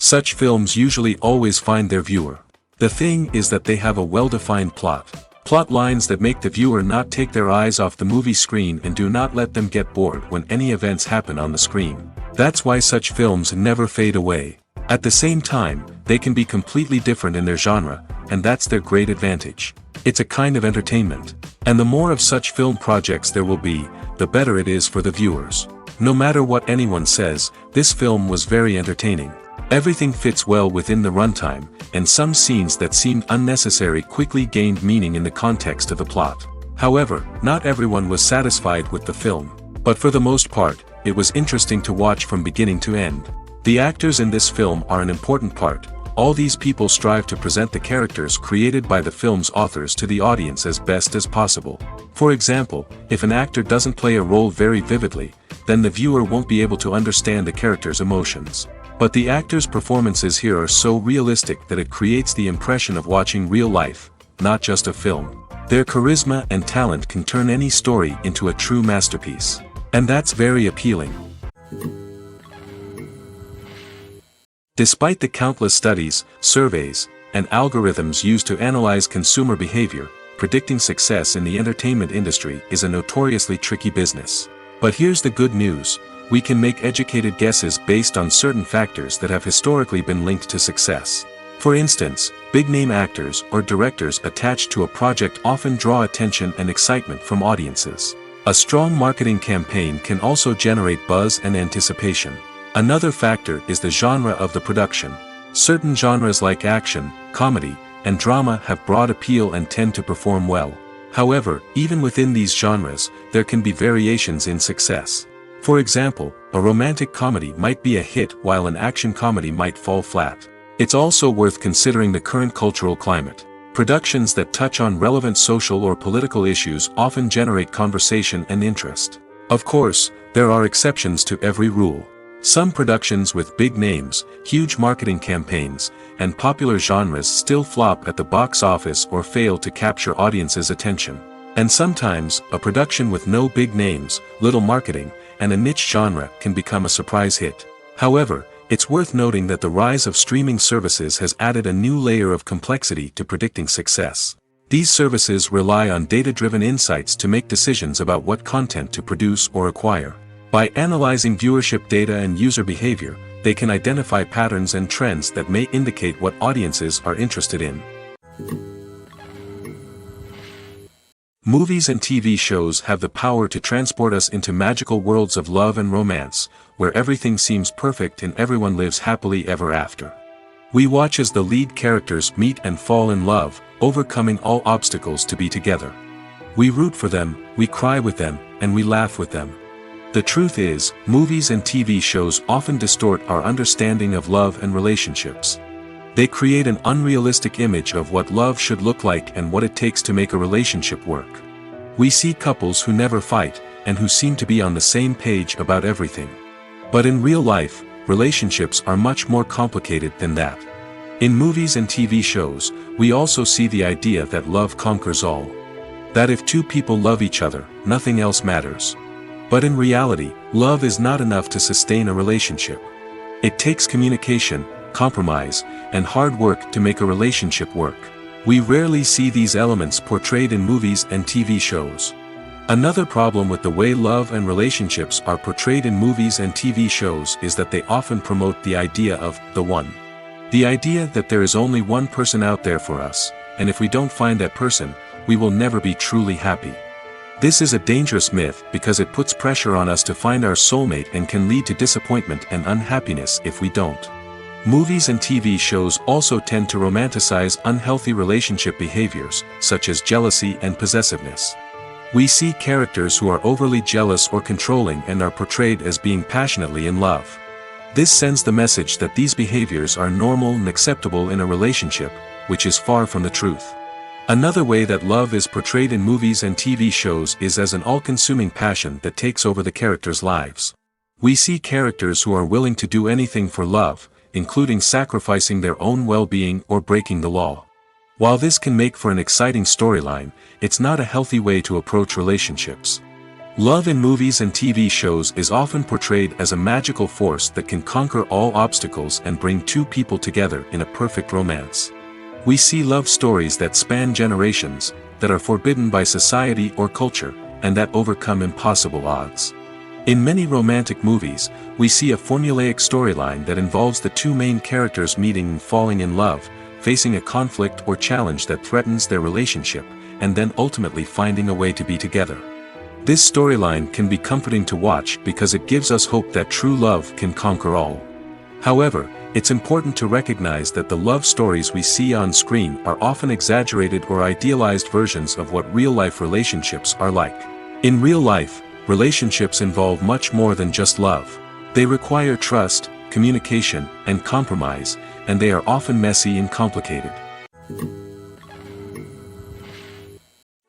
Such films usually always find their viewer. The thing is that they have a well-defined plot. Plot lines that make the viewer not take their eyes off the movie screen and do not let them get bored when any events happen on the screen. That's why such films never fade away. At the same time, they can be completely different in their genre, and that's their great advantage. It's a kind of entertainment. And the more of such film projects there will be, the better it is for the viewers. No matter what anyone says, this film was very entertaining. Everything fits well within the runtime, and some scenes that seemed unnecessary quickly gained meaning in the context of the plot. However, not everyone was satisfied with the film. But for the most part, it was interesting to watch from beginning to end. The actors in this film are an important part. All these people strive to present the characters created by the film's authors to the audience as best as possible. For example, if an actor doesn't play a role very vividly, then the viewer won't be able to understand the character's emotions. But the actors' performances here are so realistic that it creates the impression of watching real life, not just a film. Their charisma and talent can turn any story into a true masterpiece. And that's very appealing. Despite the countless studies, surveys, and algorithms used to analyze consumer behavior, predicting success in the entertainment industry is a notoriously tricky business. But here's the good news. We can make educated guesses based on certain factors that have historically been linked to success. For instance, big-name actors or directors attached to a project often draw attention and excitement from audiences. A strong marketing campaign can also generate buzz and anticipation. Another factor is the genre of the production. Certain genres like action, comedy, and drama have broad appeal and tend to perform well. However, even within these genres, there can be variations in success. For example, a romantic comedy might be a hit while an action comedy might fall flat. It's also worth considering the current cultural climate. Productions that touch on relevant social or political issues often generate conversation and interest. Of course, there are exceptions to every rule. Some productions with big names, huge marketing campaigns, and popular genres still flop at the box office or fail to capture audiences' attention. And sometimes, a production with no big names, little marketing, and a niche genre can become a surprise hit. However, it's worth noting that the rise of streaming services has added a new layer of complexity to predicting success. These services rely on data-driven insights to make decisions about what content to produce or acquire. By analyzing viewership data and user behavior, they can identify patterns and trends that may indicate what audiences are interested in. Movies and TV shows have the power to transport us into magical worlds of love and romance, where everything seems perfect and everyone lives happily ever after. We watch as the lead characters meet and fall in love, overcoming all obstacles to be together. We root for them, we cry with them, and we laugh with them. The truth is, movies and TV shows often distort our understanding of love and relationships. They create an unrealistic image of what love should look like and what it takes to make a relationship work. We see couples who never fight, and who seem to be on the same page about everything. But in real life, relationships are much more complicated than that. In movies and TV shows, we also see the idea that love conquers all. That if two people love each other, nothing else matters. But in reality, love is not enough to sustain a relationship. It takes communication, compromise, and hard work to make a relationship work. We rarely see these elements portrayed in movies and TV shows. Another problem with the way love and relationships are portrayed in movies and TV shows is that they often promote the idea of the one. The idea that there is only one person out there for us, and if we don't find that person, we will never be truly happy. This is a dangerous myth because it puts pressure on us to find our soulmate and can lead to disappointment and unhappiness if we don't. Movies and TV shows also tend to romanticize unhealthy relationship behaviors, such as jealousy and possessiveness. We see characters who are overly jealous or controlling and are portrayed as being passionately in love. This sends the message that these behaviors are normal and acceptable in a relationship, which is far from the truth. Another way that love is portrayed in movies and TV shows is as an all-consuming passion that takes over the characters' lives. We see characters who are willing to do anything for love, including sacrificing their own well-being or breaking the law. While this can make for an exciting storyline, it's not a healthy way to approach relationships. Love in movies and TV shows is often portrayed as a magical force that can conquer all obstacles and bring two people together in a perfect romance. We see love stories that span generations, that are forbidden by society or culture, and that overcome impossible odds. In many romantic movies, we see a formulaic storyline that involves the two main characters meeting and falling in love, facing a conflict or challenge that threatens their relationship, and then ultimately finding a way to be together. This storyline can be comforting to watch because it gives us hope that true love can conquer all. However, it's important to recognize that the love stories we see on screen are often exaggerated or idealized versions of what real-life relationships are like. In real life, relationships involve much more than just love. They require trust, communication, and compromise, and they are often messy and complicated.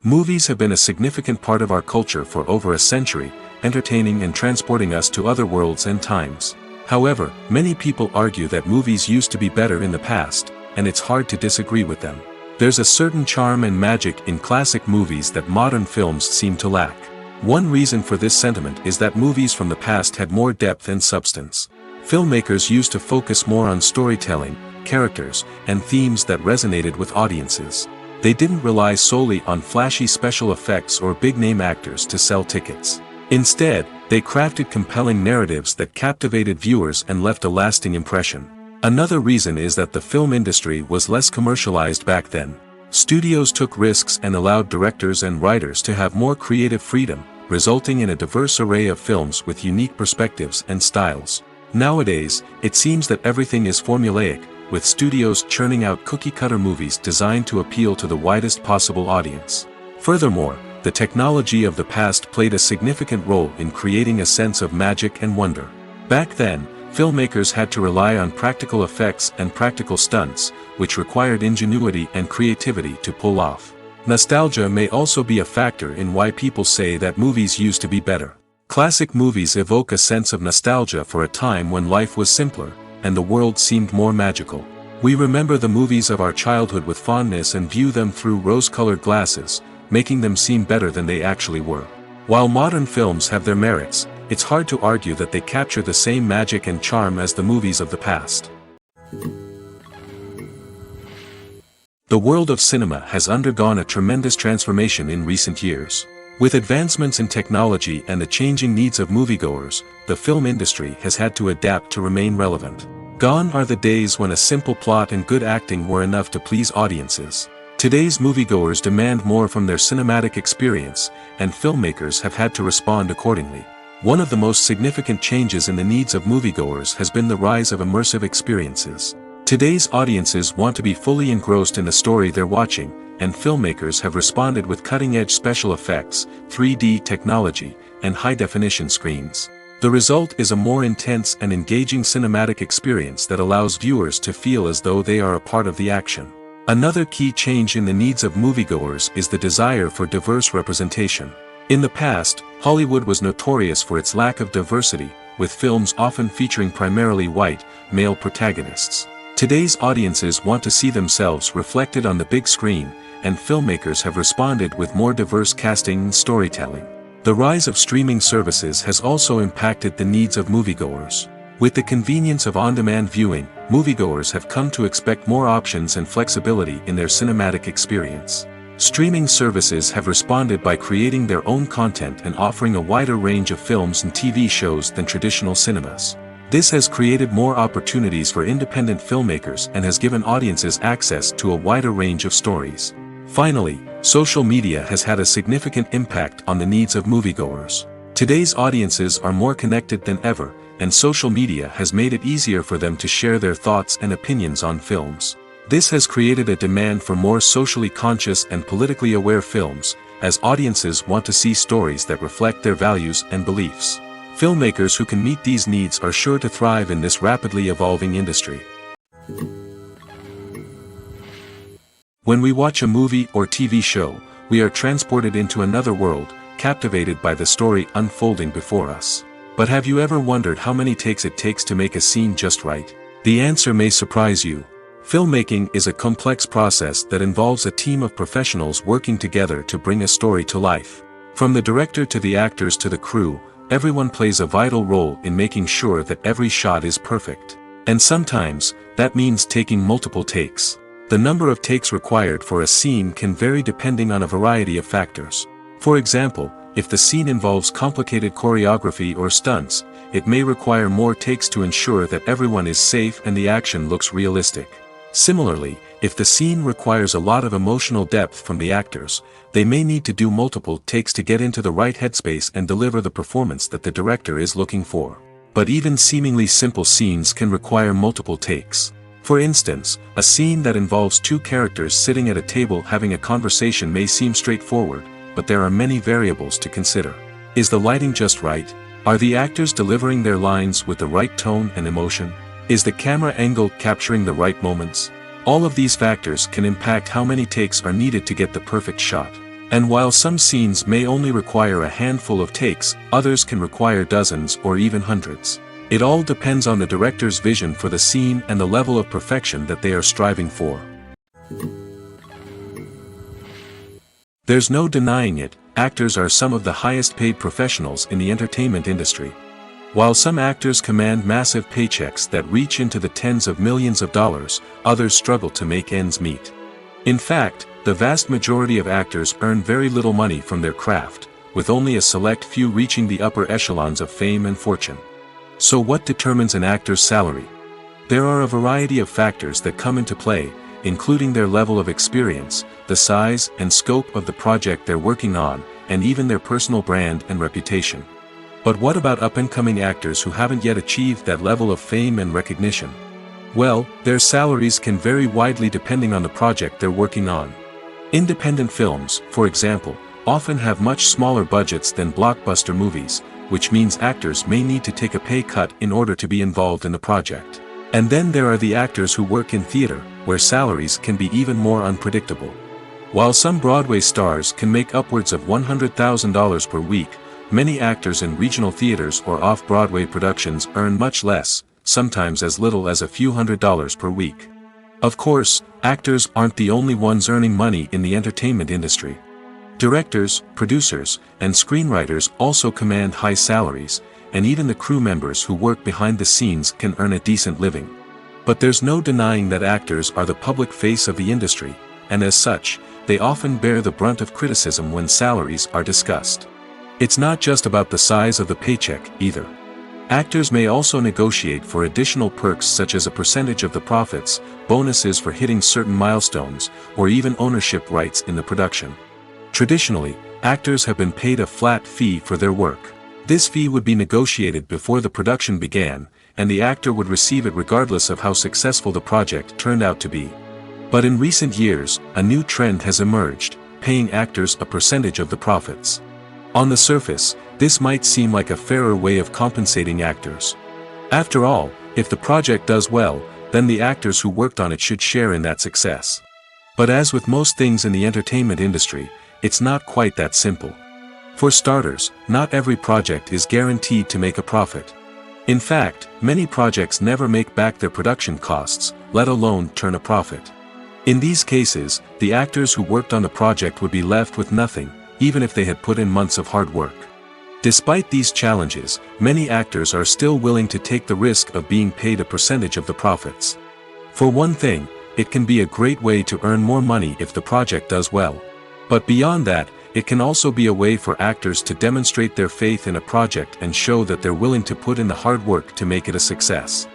Movies have been a significant part of our culture for over a century, entertaining and transporting us to other worlds and times. However, many people argue that movies used to be better in the past, and it's hard to disagree with them. There's a certain charm and magic in classic movies that modern films seem to lack. One reason for this sentiment is that movies from the past had more depth and substance. Filmmakers used to focus more on storytelling, characters, and themes that resonated with audiences. They didn't rely solely on flashy special effects or big-name actors to sell tickets. Instead, they crafted compelling narratives that captivated viewers and left a lasting impression. Another reason is that the film industry was less commercialized back then. Studios took risks and allowed directors and writers to have more creative freedom, resulting in a diverse array of films with unique perspectives and styles. Nowadays, it seems that everything is formulaic, with studios churning out cookie-cutter movies designed to appeal to the widest possible audience. Furthermore, the technology of the past played a significant role in creating a sense of magic and wonder. Back then, filmmakers had to rely on practical effects and practical stunts, which required ingenuity and creativity to pull off. Nostalgia may also be a factor in why people say that movies used to be better. Classic movies evoke a sense of nostalgia for a time when life was simpler, and the world seemed more magical. We remember the movies of our childhood with fondness and view them through rose-colored glasses, making them seem better than they actually were. While modern films have their merits, it's hard to argue that they capture the same magic and charm as the movies of the past. The world of cinema has undergone a tremendous transformation in recent years. With advancements in technology and the changing needs of moviegoers, the film industry has had to adapt to remain relevant. Gone are the days when a simple plot and good acting were enough to please audiences. Today's moviegoers demand more from their cinematic experience, and filmmakers have had to respond accordingly. One of the most significant changes in the needs of moviegoers has been the rise of immersive experiences. Today's audiences want to be fully engrossed in the story they're watching, and filmmakers have responded with cutting-edge special effects, 3D technology, and high-definition screens. The result is a more intense and engaging cinematic experience that allows viewers to feel as though they are a part of the action. Another key change in the needs of moviegoers is the desire for diverse representation. In the past, Hollywood was notorious for its lack of diversity, with films often featuring primarily white, male protagonists. Today's audiences want to see themselves reflected on the big screen, and filmmakers have responded with more diverse casting and storytelling. The rise of streaming services has also impacted the needs of moviegoers. With the convenience of on-demand viewing, moviegoers have come to expect more options and flexibility in their cinematic experience. Streaming services have responded by creating their own content and offering a wider range of films and TV shows than traditional cinemas. This has created more opportunities for independent filmmakers and has given audiences access to a wider range of stories. Finally, social media has had a significant impact on the needs of moviegoers. Today's audiences are more connected than ever, and social media has made it easier for them to share their thoughts and opinions on films. This has created a demand for more socially conscious and politically aware films, as audiences want to see stories that reflect their values and beliefs. Filmmakers who can meet these needs are sure to thrive in this rapidly evolving industry. When we watch a movie or TV show, we are transported into another world, captivated by the story unfolding before us. But have you ever wondered how many takes it takes to make a scene just right? The answer may surprise you. Filmmaking is a complex process that involves a team of professionals working together to bring a story to life. From the director to the actors to the crew, everyone plays a vital role in making sure that every shot is perfect. And sometimes, that means taking multiple takes. The number of takes required for a scene can vary depending on a variety of factors. For example, if the scene involves complicated choreography or stunts, it may require more takes to ensure that everyone is safe and the action looks realistic. Similarly, if the scene requires a lot of emotional depth from the actors, they may need to do multiple takes to get into the right headspace and deliver the performance that the director is looking for. But even seemingly simple scenes can require multiple takes. For instance, a scene that involves two characters sitting at a table having a conversation may seem straightforward, but there are many variables to consider. Is the lighting just right? Are the actors delivering their lines with the right tone and emotion? Is the camera angle capturing the right moments? All of these factors can impact how many takes are needed to get the perfect shot. And while some scenes may only require a handful of takes, others can require dozens or even hundreds. It all depends on the director's vision for the scene and the level of perfection that they are striving for. There's no denying it, actors are some of the highest paid professionals in the entertainment industry. While some actors command massive paychecks that reach into the tens of millions of dollars, others struggle to make ends meet. In fact, the vast majority of actors earn very little money from their craft, with only a select few reaching the upper echelons of fame and fortune. So what determines an actor's salary? There are a variety of factors that come into play, including their level of experience, the size and scope of the project they're working on, and even their personal brand and reputation. But what about up-and-coming actors who haven't yet achieved that level of fame and recognition? Well, their salaries can vary widely depending on the project they're working on. Independent films, for example, often have much smaller budgets than blockbuster movies, which means actors may need to take a pay cut in order to be involved in the project. And then there are the actors who work in theater, where salaries can be even more unpredictable. While some Broadway stars can make upwards of $100,000 per week, many actors in regional theaters or off-Broadway productions earn much less, sometimes as little as a few $100s per week. Of course, actors aren't the only ones earning money in the entertainment industry. Directors, producers, and screenwriters also command high salaries, and even the crew members who work behind the scenes can earn a decent living. But there's no denying that actors are the public face of the industry, and as such, they often bear the brunt of criticism when salaries are discussed. It's not just about the size of the paycheck, either. Actors may also negotiate for additional perks such as a percentage of the profits, bonuses for hitting certain milestones, or even ownership rights in the production. Traditionally, actors have been paid a flat fee for their work. This fee would be negotiated before the production began, and the actor would receive it regardless of how successful the project turned out to be. But in recent years, a new trend has emerged, paying actors a percentage of the profits. On the surface, this might seem like a fairer way of compensating actors. After all, if the project does well, then the actors who worked on it should share in that success. But as with most things in the entertainment industry, it's not quite that simple. For starters, not every project is guaranteed to make a profit. In fact, many projects never make back their production costs, let alone turn a profit. In these cases, the actors who worked on the project would be left with nothing, even if they had put in months of hard work. Despite these challenges, many actors are still willing to take the risk of being paid a percentage of the profits. For one thing, it can be a great way to earn more money if the project does well. But beyond that, it can also be a way for actors to demonstrate their faith in a project and show that they're willing to put in the hard work to make it a success.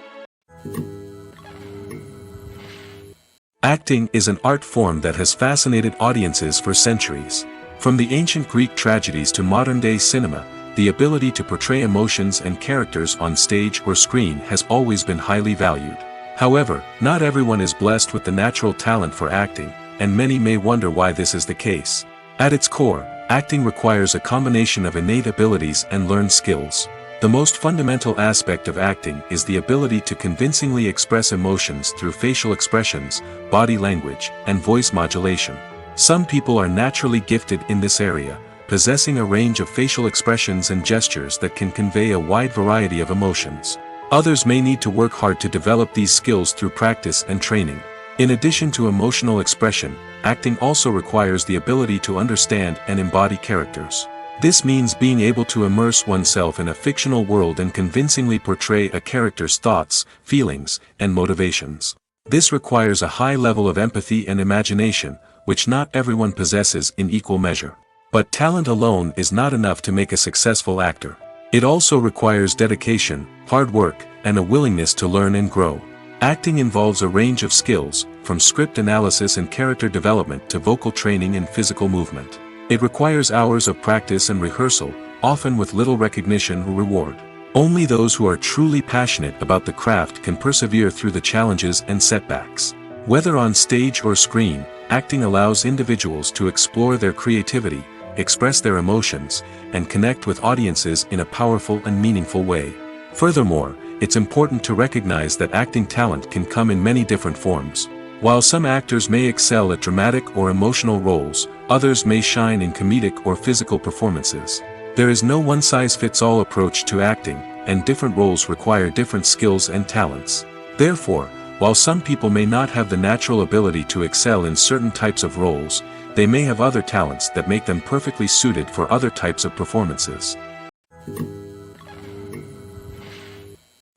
Acting is an art form that has fascinated audiences for centuries. From the ancient Greek tragedies to modern-day cinema, the ability to portray emotions and characters on stage or screen has always been highly valued. However, not everyone is blessed with the natural talent for acting, and many may wonder why this is the case. At its core, acting requires a combination of innate abilities and learned skills. The most fundamental aspect of acting is the ability to convincingly express emotions through facial expressions, body language, and voice modulation. Some people are naturally gifted in this area, possessing a range of facial expressions and gestures that can convey a wide variety of emotions. Others may need to work hard to develop these skills through practice and training. In addition to emotional expression, acting also requires the ability to understand and embody characters. This means being able to immerse oneself in a fictional world and convincingly portray a character's thoughts, feelings, and motivations. This requires a high level of empathy and imagination, which not everyone possesses in equal measure. But talent alone is not enough to make a successful actor. It also requires dedication, hard work, and a willingness to learn and grow. Acting involves a range of skills, from script analysis and character development to vocal training and physical movement. It requires hours of practice and rehearsal, often with little recognition or reward. Only those who are truly passionate about the craft can persevere through the challenges and setbacks. Whether on stage or screen, acting allows individuals to explore their creativity, express their emotions, and connect with audiences in a powerful and meaningful way. Furthermore, it's important to recognize that acting talent can come in many different forms. While some actors may excel at dramatic or emotional roles, others may shine in comedic or physical performances. There is no one-size-fits-all approach to acting, and different roles require different skills and talents. Therefore, while some people may not have the natural ability to excel in certain types of roles, they may have other talents that make them perfectly suited for other types of performances.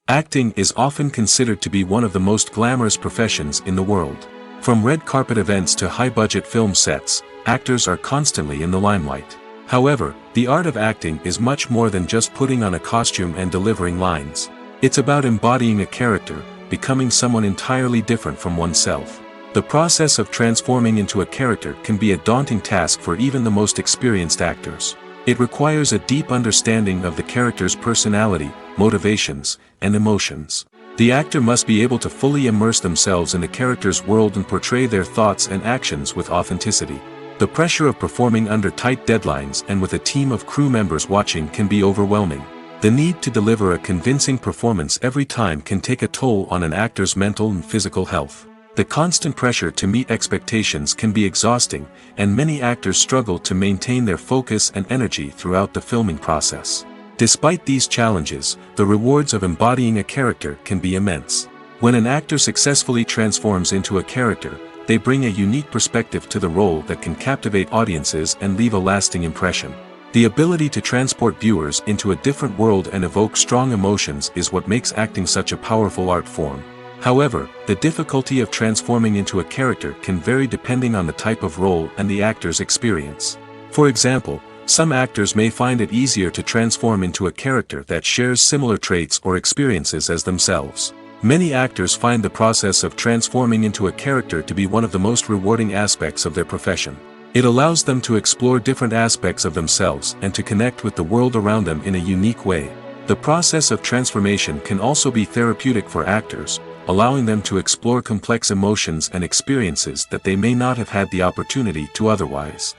Acting is often considered to be one of the most glamorous professions in the world. From red carpet events to high-budget film sets, actors are constantly in the limelight. However, the art of acting is much more than just putting on a costume and delivering lines. It's about embodying a character, becoming someone entirely different from oneself. The process of transforming into a character can be a daunting task for even the most experienced actors. It requires a deep understanding of the character's personality, motivations, and emotions. The actor must be able to fully immerse themselves in the character's world and portray their thoughts and actions with authenticity. The pressure of performing under tight deadlines and with a team of crew members watching can be overwhelming. The need to deliver a convincing performance every time can take a toll on an actor's mental and physical health. The constant pressure to meet expectations can be exhausting, and many actors struggle to maintain their focus and energy throughout the filming process. Despite these challenges, the rewards of embodying a character can be immense. When an actor successfully transforms into a character, they bring a unique perspective to the role that can captivate audiences and leave a lasting impression. The ability to transport viewers into a different world and evoke strong emotions is what makes acting such a powerful art form. However, the difficulty of transforming into a character can vary depending on the type of role and the actor's experience. For example, some actors may find it easier to transform into a character that shares similar traits or experiences as themselves. Many actors find the process of transforming into a character to be one of the most rewarding aspects of their profession. It allows them to explore different aspects of themselves and to connect with the world around them in a unique way. The process of transformation can also be therapeutic for actors, allowing them to explore complex emotions and experiences that they may not have had the opportunity to otherwise.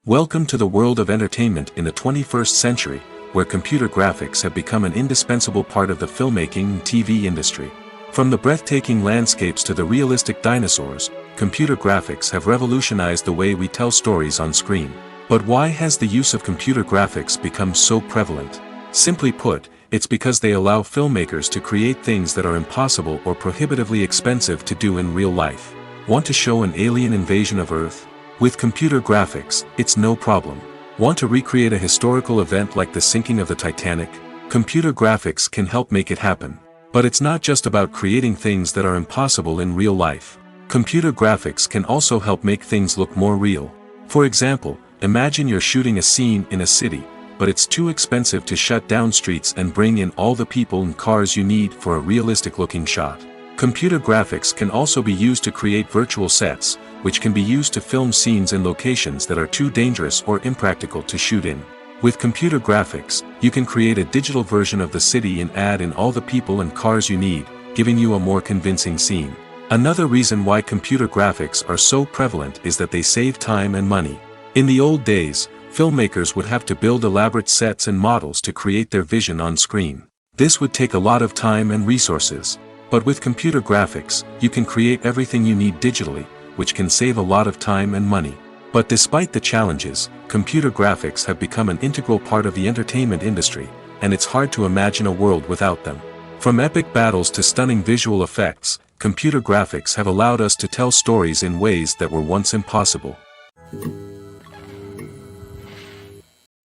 Welcome to the world of entertainment in the 21st century, where computer graphics have become an indispensable part of the filmmaking and TV industry. From the breathtaking landscapes to the realistic dinosaurs, computer graphics have revolutionized the way we tell stories on screen. But why has the use of computer graphics become so prevalent? Simply put, it's because they allow filmmakers to create things that are impossible or prohibitively expensive to do in real life. Want to show an alien invasion of Earth? With computer graphics, it's no problem. Want to recreate a historical event like the sinking of the Titanic? Computer graphics can help make it happen. But it's not just about creating things that are impossible in real life. Computer graphics can also help make things look more real. For example, imagine you're shooting a scene in a city, but it's too expensive to shut down streets and bring in all the people and cars you need for a realistic-looking shot. Computer graphics can also be used to create virtual sets, which can be used to film scenes in locations that are too dangerous or impractical to shoot in. With computer graphics, you can create a digital version of the city and add in all the people and cars you need, giving you a more convincing scene. Another reason why computer graphics are so prevalent is that they save time and money. In the old days, filmmakers would have to build elaborate sets and models to create their vision on screen. This would take a lot of time and resources. But with computer graphics, you can create everything you need digitally, which can save a lot of time and money. But despite the challenges, computer graphics have become an integral part of the entertainment industry, and it's hard to imagine a world without them. From epic battles to stunning visual effects, computer graphics have allowed us to tell stories in ways that were once impossible.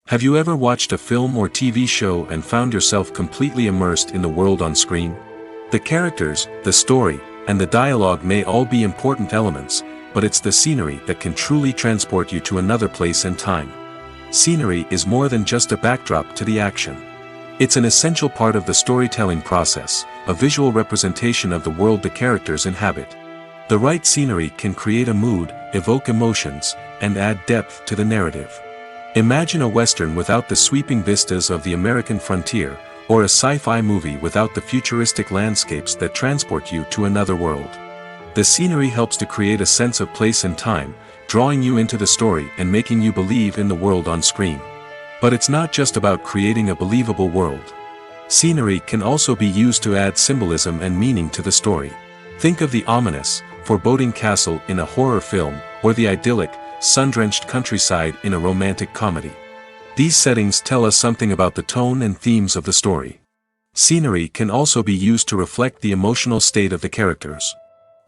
Have you ever watched a film or TV show and found yourself completely immersed in the world on screen? The characters, the story, and the dialogue may all be important elements, but it's the scenery that can truly transport you to another place and time. Scenery is more than just a backdrop to the action. It's an essential part of the storytelling process, a visual representation of the world the characters inhabit. The right scenery can create a mood, evoke emotions, and add depth to the narrative. Imagine a Western without the sweeping vistas of the American frontier, or a sci-fi movie without the futuristic landscapes that transport you to another world. The scenery helps to create a sense of place and time, drawing you into the story and making you believe in the world on screen. But it's not just about creating a believable world. Scenery can also be used to add symbolism and meaning to the story. Think of the ominous, foreboding castle in a horror film, or the idyllic, sun-drenched countryside in a romantic comedy. These settings tell us something about the tone and themes of the story. Scenery can also be used to reflect the emotional state of the characters.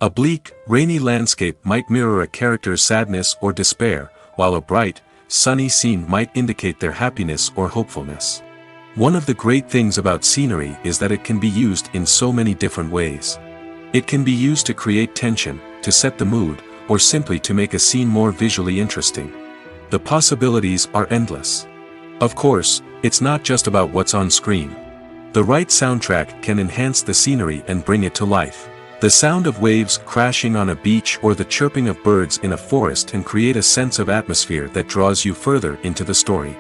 A bleak, rainy landscape might mirror a character's sadness or despair, while a bright, sunny scene might indicate their happiness or hopefulness. One of the great things about scenery is that it can be used in so many different ways. It can be used to create tension, to set the mood, or simply to make a scene more visually interesting. The possibilities are endless. Of course, it's not just about what's on screen. The right soundtrack can enhance the scenery and bring it to life. The sound of waves crashing on a beach or the chirping of birds in a forest can create a sense of atmosphere that draws you further into the story.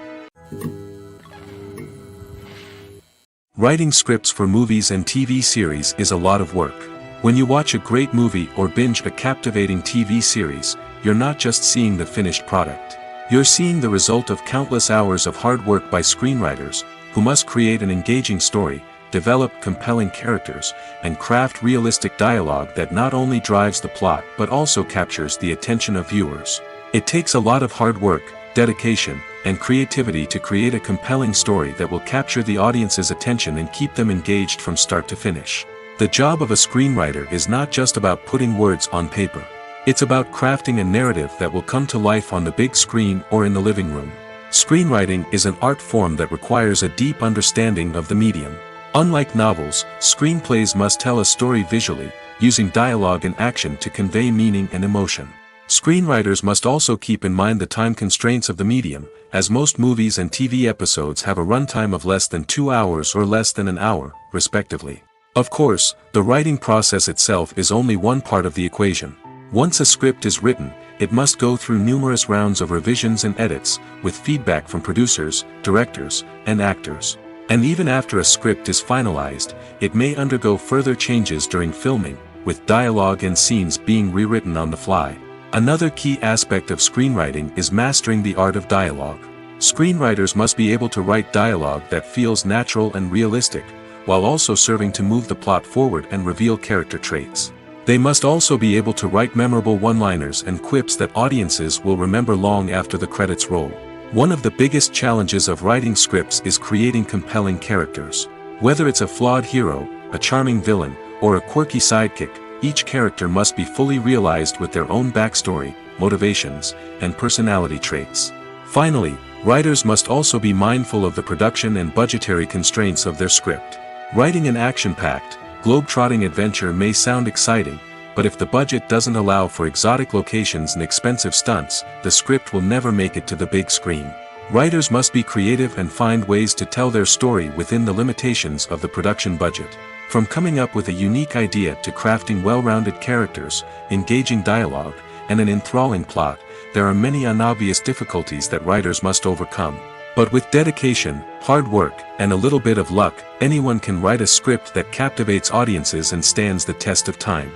Writing scripts for movies and TV series is a lot of work. When you watch a great movie or binge a captivating TV series, you're not just seeing the finished product. You're seeing the result of countless hours of hard work by screenwriters, who must create an engaging story, develop compelling characters, and craft realistic dialogue that not only drives the plot but also captures the attention of viewers. It takes a lot of hard work, dedication, and creativity to create a compelling story that will capture the audience's attention and keep them engaged from start to finish. The job of a screenwriter is not just about putting words on paper. It's about crafting a narrative that will come to life on the big screen or in the living room. Screenwriting is an art form that requires a deep understanding of the medium. Unlike novels, screenplays must tell a story visually, using dialogue and action to convey meaning and emotion. Screenwriters must also keep in mind the time constraints of the medium, as most movies and TV episodes have a runtime of less than 2 hours or less than an hour, respectively. Of course, the writing process itself is only one part of the equation. Once a script is written, it must go through numerous rounds of revisions and edits, with feedback from producers, directors, and actors. And even after a script is finalized, it may undergo further changes during filming, with dialogue and scenes being rewritten on the fly. Another key aspect of screenwriting is mastering the art of dialogue. Screenwriters must be able to write dialogue that feels natural and realistic, while also serving to move the plot forward and reveal character traits. They must also be able to write memorable one-liners and quips that audiences will remember long after the credits roll. One of the biggest challenges of writing scripts is creating compelling characters. Whether it's a flawed hero, a charming villain, or a quirky sidekick, each character must be fully realized with their own backstory, motivations, and personality traits. Finally, writers must also be mindful of the production and budgetary constraints of their script. Writing an action-packed, globe-trotting adventure may sound exciting, but if the budget doesn't allow for exotic locations and expensive stunts, the script will never make it to the big screen. Writers must be creative and find ways to tell their story within the limitations of the production budget. From coming up with a unique idea to crafting well-rounded characters, engaging dialogue, and an enthralling plot, there are many unobvious difficulties that writers must overcome. But with dedication, hard work, and a little bit of luck, anyone can write a script that captivates audiences and stands the test of time.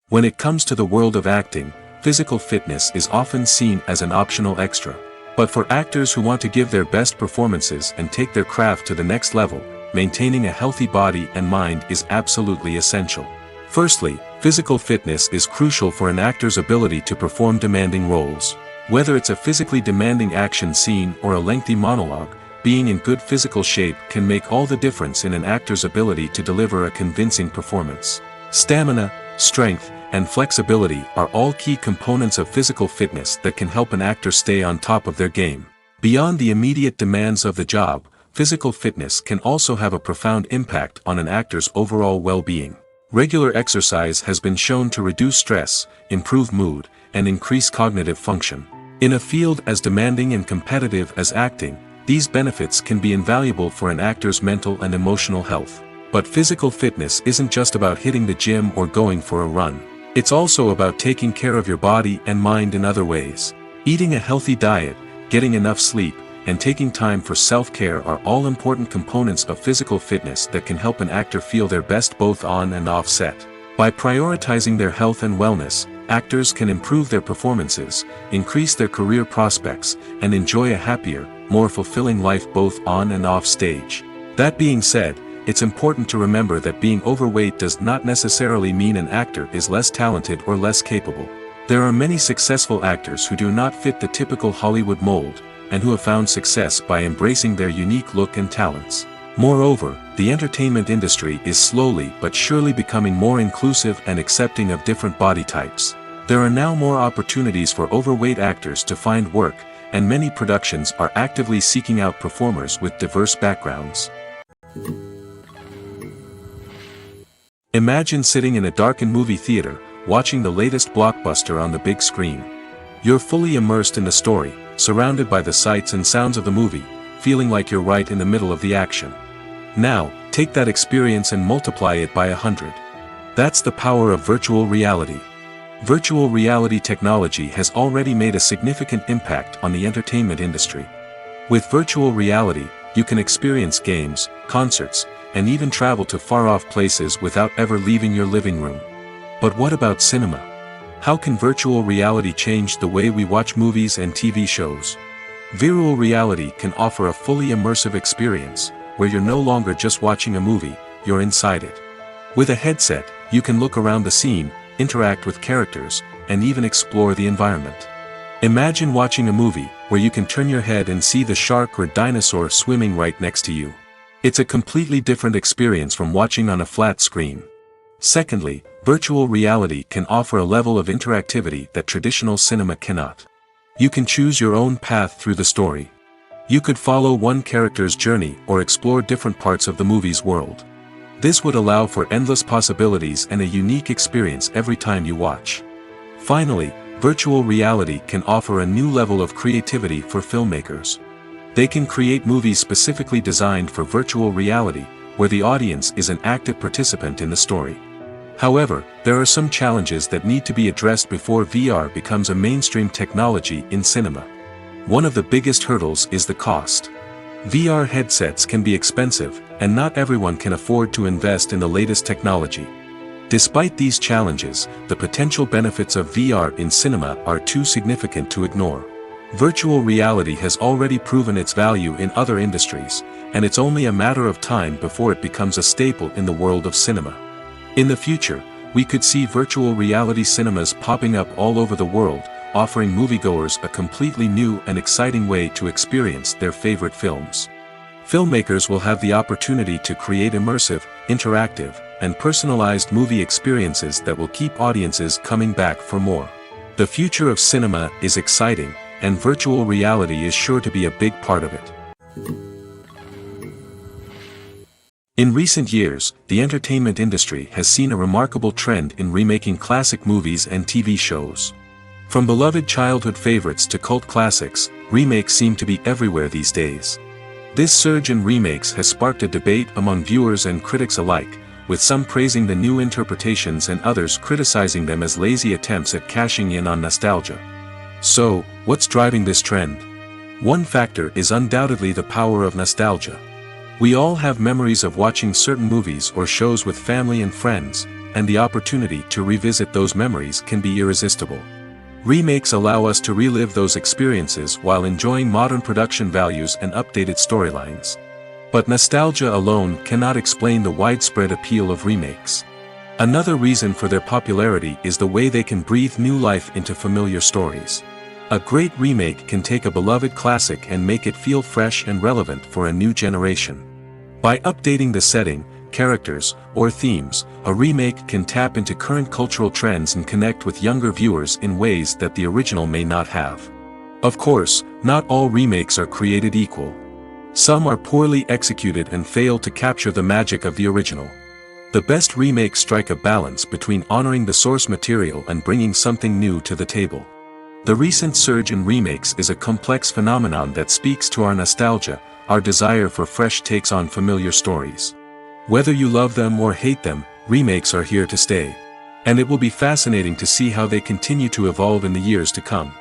When it comes to the world of acting, physical fitness is often seen as an optional extra. But for actors who want to give their best performances and take their craft to the next level, maintaining a healthy body and mind is absolutely essential. Firstly, physical fitness is crucial for an actor's ability to perform demanding roles. Whether it's a physically demanding action scene or a lengthy monologue, being in good physical shape can make all the difference in an actor's ability to deliver a convincing performance. Stamina, strength, and flexibility are all key components of physical fitness that can help an actor stay on top of their game. Beyond the immediate demands of the job, physical fitness can also have a profound impact on an actor's overall well-being. Regular exercise has been shown to reduce stress, improve mood, and increase cognitive function. In a field as demanding and competitive as acting, these benefits can be invaluable for an actor's mental and emotional health. But physical fitness isn't just about hitting the gym or going for a run. It's also about taking care of your body and mind in other ways. Eating a healthy diet, getting enough sleep, and taking time for self-care are all important components of physical fitness that can help an actor feel their best both on and off set. By prioritizing their health and wellness, actors can improve their performances, increase their career prospects, and enjoy a happier, more fulfilling life both on and off stage. That being said, it's important to remember that being overweight does not necessarily mean an actor is less talented or less capable. There are many successful actors who do not fit the typical Hollywood mold, and who have found success by embracing their unique look and talents. Moreover, the entertainment industry is slowly but surely becoming more inclusive and accepting of different body types. There are now more opportunities for overweight actors to find work, and many productions are actively seeking out performers with diverse backgrounds. Imagine sitting in a darkened movie theater, watching the latest blockbuster on the big screen. You're fully immersed in the story, surrounded by the sights and sounds of the movie, feeling like you're right in the middle of the action. Now, take that experience and multiply it by 100. That's the power of virtual reality. Virtual reality technology has already made a significant impact on the entertainment industry. With virtual reality, you can experience games, concerts, and even travel to far-off places without ever leaving your living room. But what about cinema? How can virtual reality change the way we watch movies and TV shows? Virtual reality can offer a fully immersive experience, where you're no longer just watching a movie, you're inside it. With a headset, you can look around the scene, interact with characters, and even explore the environment. Imagine watching a movie where you can turn your head and see the shark or dinosaur swimming right next to you. It's a completely different experience from watching on a flat screen. Secondly, virtual reality can offer a level of interactivity that traditional cinema cannot. You can choose your own path through the story. You could follow one character's journey or explore different parts of the movie's world. This would allow for endless possibilities and a unique experience every time you watch. Finally, virtual reality can offer a new level of creativity for filmmakers. They can create movies specifically designed for virtual reality, where the audience is an active participant in the story. However, there are some challenges that need to be addressed before VR becomes a mainstream technology in cinema. One of the biggest hurdles is the cost. VR headsets can be expensive, and not everyone can afford to invest in the latest technology. Despite these challenges, the potential benefits of VR in cinema are too significant to ignore. Virtual reality has already proven its value in other industries, and it's only a matter of time before it becomes a staple in the world of cinema. In the future, we could see virtual reality cinemas popping up all over the world, offering moviegoers a completely new and exciting way to experience their favorite films. Filmmakers will have the opportunity to create immersive, interactive, and personalized movie experiences that will keep audiences coming back for more. The future of cinema is exciting, and virtual reality is sure to be a big part of it. In recent years, the entertainment industry has seen a remarkable trend in remaking classic movies and TV shows. From beloved childhood favorites to cult classics, remakes seem to be everywhere these days. This surge in remakes has sparked a debate among viewers and critics alike, with some praising the new interpretations and others criticizing them as lazy attempts at cashing in on nostalgia. So, what's driving this trend? One factor is undoubtedly the power of nostalgia. We all have memories of watching certain movies or shows with family and friends, and the opportunity to revisit those memories can be irresistible. Remakes allow us to relive those experiences while enjoying modern production values and updated storylines. But nostalgia alone cannot explain the widespread appeal of remakes. Another reason for their popularity is the way they can breathe new life into familiar stories. A great remake can take a beloved classic and make it feel fresh and relevant for a new generation. By updating the setting, characters, or themes, a remake can tap into current cultural trends and connect with younger viewers in ways that the original may not have. Of course, not all remakes are created equal. Some are poorly executed and fail to capture the magic of the original. The best remakes strike a balance between honoring the source material and bringing something new to the table. The recent surge in remakes is a complex phenomenon that speaks to our nostalgia, our desire for fresh takes on familiar stories. Whether you love them or hate them, remakes are here to stay. And it will be fascinating to see how they continue to evolve in the years to come.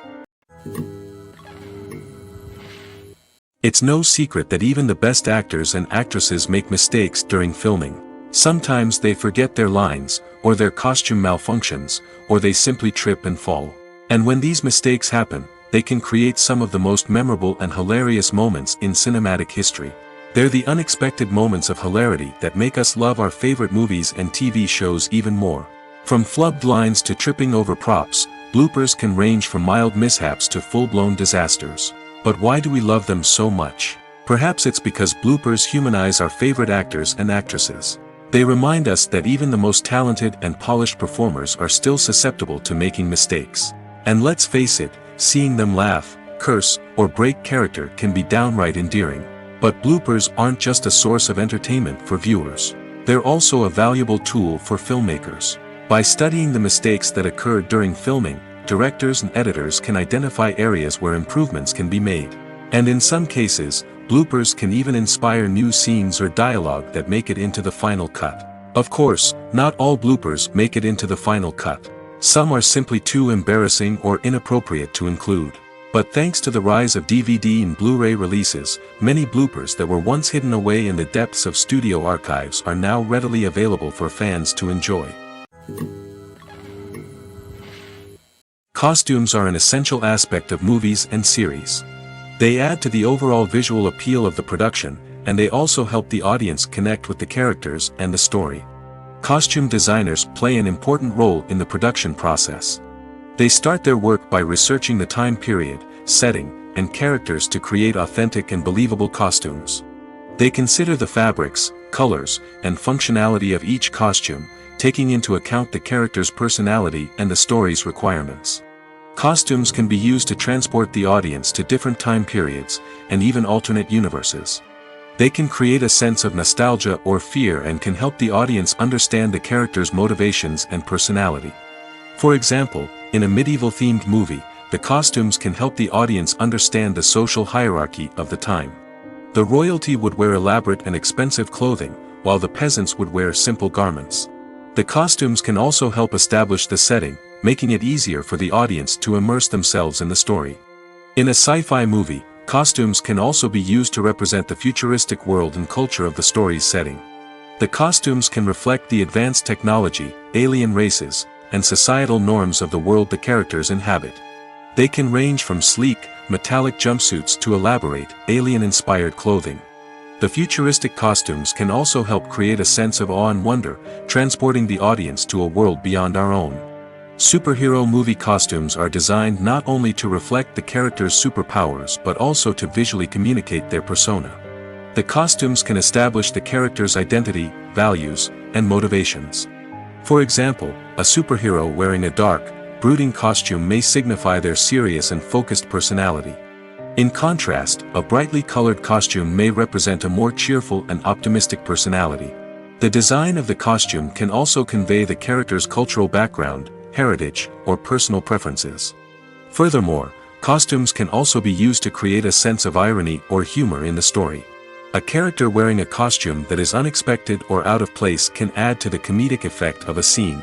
It's no secret that even the best actors and actresses make mistakes during filming. Sometimes they forget their lines, or their costume malfunctions, or they simply trip and fall. And when these mistakes happen, they can create some of the most memorable and hilarious moments in cinematic history. They're the unexpected moments of hilarity that make us love our favorite movies and TV shows even more. From flubbed lines to tripping over props, bloopers can range from mild mishaps to full-blown disasters. But why do we love them so much? Perhaps it's because bloopers humanize our favorite actors and actresses. They remind us that even the most talented and polished performers are still susceptible to making mistakes. And let's face it, seeing them laugh, curse, or break character can be downright endearing. But bloopers aren't just a source of entertainment for viewers. They're also a valuable tool for filmmakers. By studying the mistakes that occurred during filming, directors and editors can identify areas where improvements can be made. And in some cases, bloopers can even inspire new scenes or dialogue that make it into the final cut. Of course, not all bloopers make it into the final cut. Some are simply too embarrassing or inappropriate to include. But thanks to the rise of DVD and Blu-ray releases, many bloopers that were once hidden away in the depths of studio archives are now readily available for fans to enjoy. Costumes are an essential aspect of movies and series. They add to the overall visual appeal of the production, and they also help the audience connect with the characters and the story. Costume designers play an important role in the production process. They start their work by researching the time period, setting, and characters to create authentic and believable costumes. They consider the fabrics, colors, and functionality of each costume, taking into account the character's personality and the story's requirements. Costumes can be used to transport the audience to different time periods, and even alternate universes. They can create a sense of nostalgia or fear and can help the audience understand the character's motivations and personality. For example, in a medieval-themed movie, the costumes can help the audience understand the social hierarchy of the time. The royalty would wear elaborate and expensive clothing, while the peasants would wear simple garments. The costumes can also help establish the setting, making it easier for the audience to immerse themselves in the story. In a sci-fi movie, costumes can also be used to represent the futuristic world and culture of the story's setting. The costumes can reflect the advanced technology, alien races, and societal norms of the world the characters inhabit. They can range from sleek, metallic jumpsuits to elaborate, alien-inspired clothing. The futuristic costumes can also help create a sense of awe and wonder, transporting the audience to a world beyond our own. Superhero movie costumes are designed not only to reflect the character's superpowers but also to visually communicate their persona. The costumes can establish the character's identity, values, and motivations. For example, a superhero wearing a dark, brooding costume may signify their serious and focused personality. In contrast, a brightly colored costume may represent a more cheerful and optimistic personality. The design of the costume can also convey the character's cultural background, heritage, or personal preferences. Furthermore, costumes can also be used to create a sense of irony or humor in the story. A character wearing a costume that is unexpected or out of place can add to the comedic effect of a scene.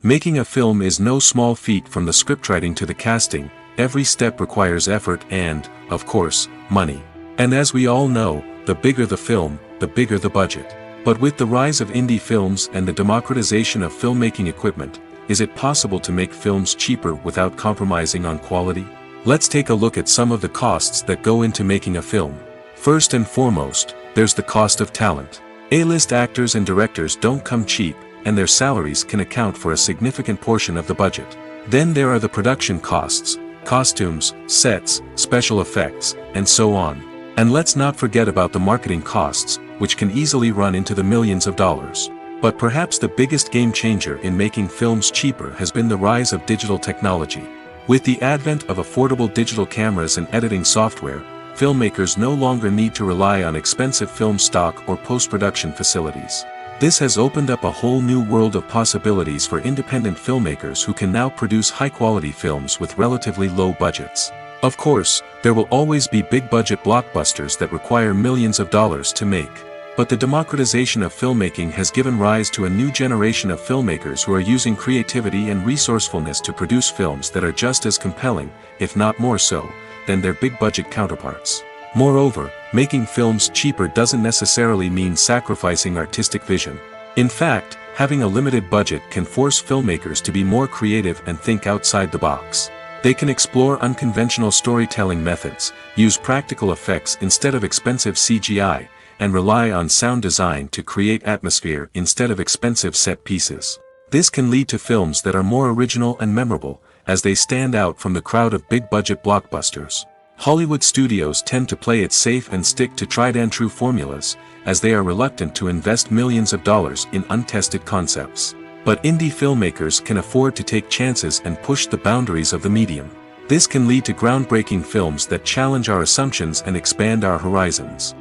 Making a film is no small feat. From the scriptwriting to the casting, every step requires effort and, of course, money. And as we all know, the bigger the film, the bigger the budget. But with the rise of indie films and the democratization of filmmaking equipment, is it possible to make films cheaper without compromising on quality? Let's take a look at some of the costs that go into making a film. First and foremost, there's the cost of talent. A-list actors and directors don't come cheap, and their salaries can account for a significant portion of the budget. Then there are the production costs, costumes, sets, special effects, and so on. And let's not forget about the marketing costs, which can easily run into the millions of dollars. But perhaps the biggest game changer in making films cheaper has been the rise of digital technology. With the advent of affordable digital cameras and editing software, filmmakers no longer need to rely on expensive film stock or post-production facilities. This has opened up a whole new world of possibilities for independent filmmakers who can now produce high-quality films with relatively low budgets. Of course, there will always be big-budget blockbusters that require millions of dollars to make. But the democratization of filmmaking has given rise to a new generation of filmmakers who are using creativity and resourcefulness to produce films that are just as compelling, if not more so, than their big-budget counterparts. Moreover, making films cheaper doesn't necessarily mean sacrificing artistic vision. In fact, having a limited budget can force filmmakers to be more creative and think outside the box. They can explore unconventional storytelling methods, use practical effects instead of expensive CGI, and rely on sound design to create atmosphere instead of expensive set pieces. This can lead to films that are more original and memorable, as they stand out from the crowd of big-budget blockbusters. Hollywood studios tend to play it safe and stick to tried-and-true formulas, as they are reluctant to invest millions of dollars in untested concepts. But indie filmmakers can afford to take chances and push the boundaries of the medium. This can lead to groundbreaking films that challenge our assumptions and expand our horizons.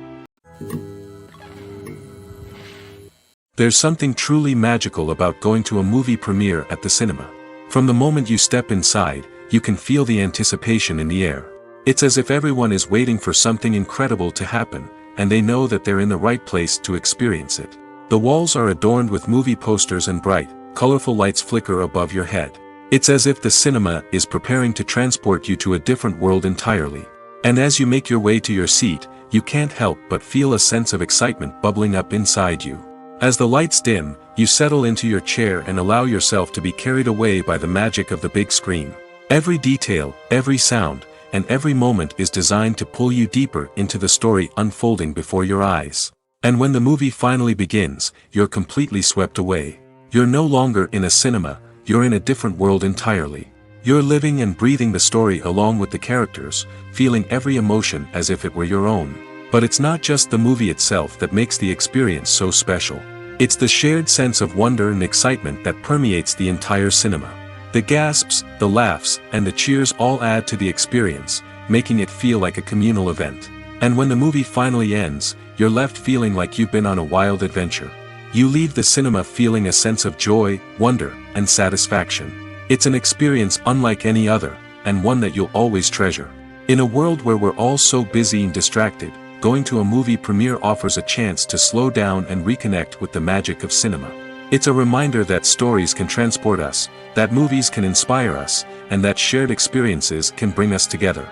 There's something truly magical about going to a movie premiere at the cinema. From the moment you step inside, you can feel the anticipation in the air. It's as if everyone is waiting for something incredible to happen, and they know that they're in the right place to experience it. The walls are adorned with movie posters and bright, colorful lights flicker above your head. It's as if the cinema is preparing to transport you to a different world entirely. And as you make your way to your seat, you can't help but feel a sense of excitement bubbling up inside you. As the lights dim, you settle into your chair and allow yourself to be carried away by the magic of the big screen. Every detail, every sound, and every moment is designed to pull you deeper into the story unfolding before your eyes. And when the movie finally begins, you're completely swept away. You're no longer in a cinema, you're in a different world entirely. You're living and breathing the story along with the characters, feeling every emotion as if it were your own. But it's not just the movie itself that makes the experience so special. It's the shared sense of wonder and excitement that permeates the entire cinema. The gasps, the laughs, and the cheers all add to the experience, making it feel like a communal event. And when the movie finally ends, you're left feeling like you've been on a wild adventure. You leave the cinema feeling a sense of joy, wonder, and satisfaction. It's an experience unlike any other, and one that you'll always treasure. In a world where we're all so busy and distracted, going to a movie premiere offers a chance to slow down and reconnect with the magic of cinema. It's a reminder that stories can transport us, that movies can inspire us, and that shared experiences can bring us together.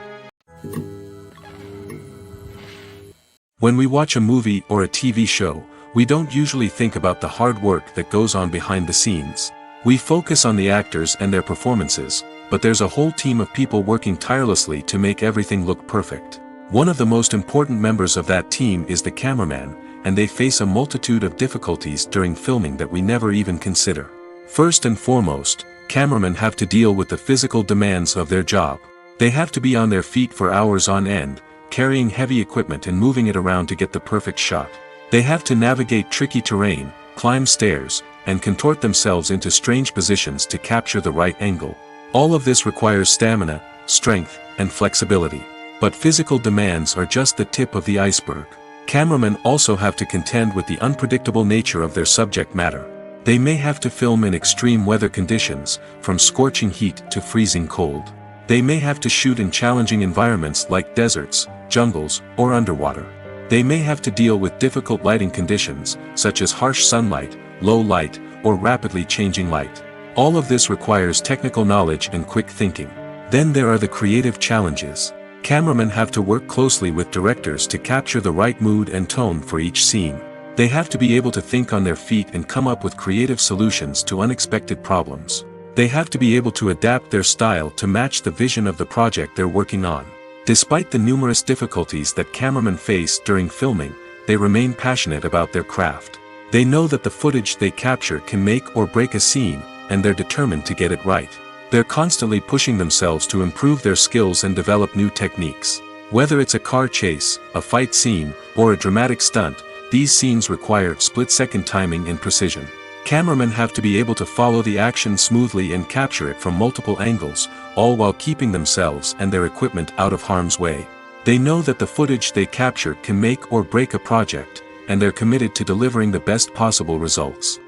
When we watch a movie or a TV show, we don't usually think about the hard work that goes on behind the scenes. We focus on the actors and their performances, but there's a whole team of people working tirelessly to make everything look perfect. One of the most important members of that team is the cameraman, and they face a multitude of difficulties during filming that we never even consider. First and foremost, cameramen have to deal with the physical demands of their job. They have to be on their feet for hours on end, carrying heavy equipment and moving it around to get the perfect shot. They have to navigate tricky terrain, climb stairs, and contort themselves into strange positions to capture the right angle. All of this requires stamina, strength, and flexibility. But physical demands are just the tip of the iceberg. Cameramen also have to contend with the unpredictable nature of their subject matter. They may have to film in extreme weather conditions, from scorching heat to freezing cold. They may have to shoot in challenging environments like deserts, jungles, or underwater. They may have to deal with difficult lighting conditions, such as harsh sunlight, low light, or rapidly changing light. All of this requires technical knowledge and quick thinking. Then there are the creative challenges. Cameramen have to work closely with directors to capture the right mood and tone for each scene. They have to be able to think on their feet and come up with creative solutions to unexpected problems. They have to be able to adapt their style to match the vision of the project they're working on. Despite the numerous difficulties that cameramen face during filming, they remain passionate about their craft. They know that the footage they capture can make or break a scene, and they're determined to get it right. They're constantly pushing themselves to improve their skills and develop new techniques. Whether it's a car chase, a fight scene, or a dramatic stunt, these scenes require split-second timing and precision. Cameramen have to be able to follow the action smoothly and capture it from multiple angles, all while keeping themselves and their equipment out of harm's way. They know that the footage they capture can make or break a project, and they're committed to delivering the best possible results.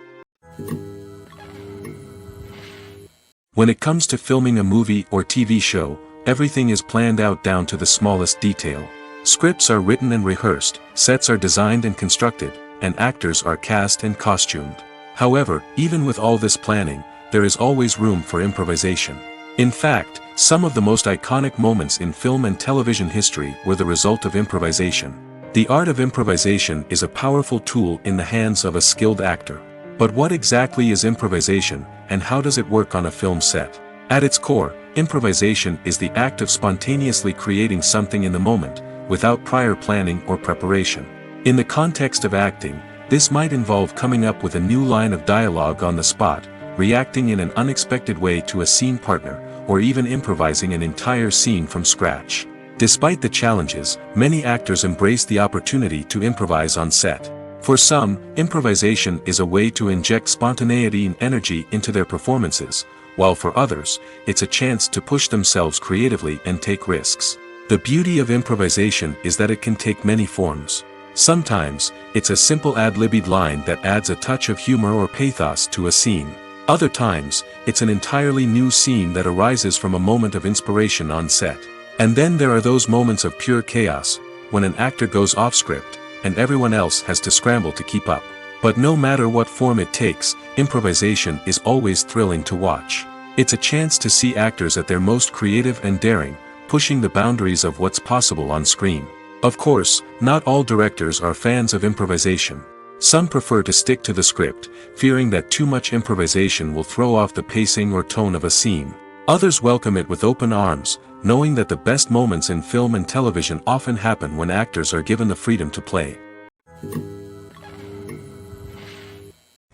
When it comes to filming a movie or TV show, everything is planned out down to the smallest detail. Scripts are written and rehearsed, sets are designed and constructed, and actors are cast and costumed. However, even with all this planning, there is always room for improvisation. In fact, some of the most iconic moments in film and television history were the result of improvisation. The art of improvisation is a powerful tool in the hands of a skilled actor. But what exactly is improvisation, and how does it work on a film set? At its core, improvisation is the act of spontaneously creating something in the moment, without prior planning or preparation. In the context of acting, this might involve coming up with a new line of dialogue on the spot, reacting in an unexpected way to a scene partner, or even improvising an entire scene from scratch. Despite the challenges, many actors embrace the opportunity to improvise on set. For some, improvisation is a way to inject spontaneity and energy into their performances, while for others, it's a chance to push themselves creatively and take risks. The beauty of improvisation is that it can take many forms. Sometimes, it's a simple ad-libbed line that adds a touch of humor or pathos to a scene. Other times, it's an entirely new scene that arises from a moment of inspiration on set. And then there are those moments of pure chaos, when an actor goes off script, and everyone else has to scramble to keep up. But no matter what form it takes, improvisation is always thrilling to watch. It's a chance to see actors at their most creative and daring, pushing the boundaries of what's possible on screen. Of course, not all directors are fans of improvisation. Some prefer to stick to the script, fearing that too much improvisation will throw off the pacing or tone of a scene. Others welcome it with open arms, knowing that the best moments in film and television often happen when actors are given the freedom to play.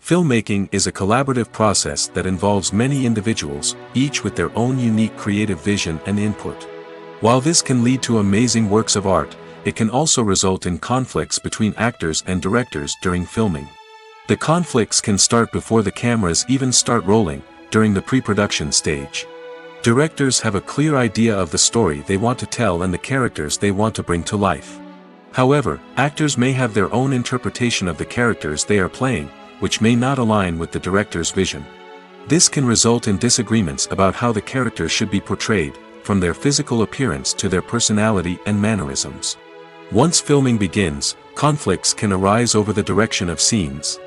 Filmmaking is a collaborative process that involves many individuals, each with their own unique creative vision and input. While this can lead to amazing works of art, it can also result in conflicts between actors and directors during filming. The conflicts can start before the cameras even start rolling, during the pre-production stage. Directors have a clear idea of the story they want to tell and the characters they want to bring to life. However, actors may have their own interpretation of the characters they are playing, which may not align with the director's vision. This can result in disagreements about how the characters should be portrayed, from their physical appearance to their personality and mannerisms. Once filming begins, conflicts can arise over the direction of scenes.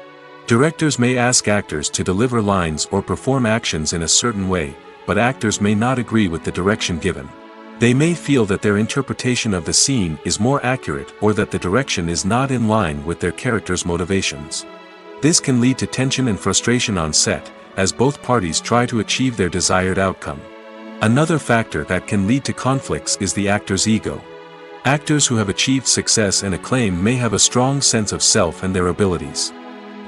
Directors may ask actors to deliver lines or perform actions in a certain way, but actors may not agree with the direction given. They may feel that their interpretation of the scene is more accurate or that the direction is not in line with their character's motivations. This can lead to tension and frustration on set, as both parties try to achieve their desired outcome. Another factor that can lead to conflicts is the actor's ego. Actors who have achieved success and acclaim may have a strong sense of self and their abilities.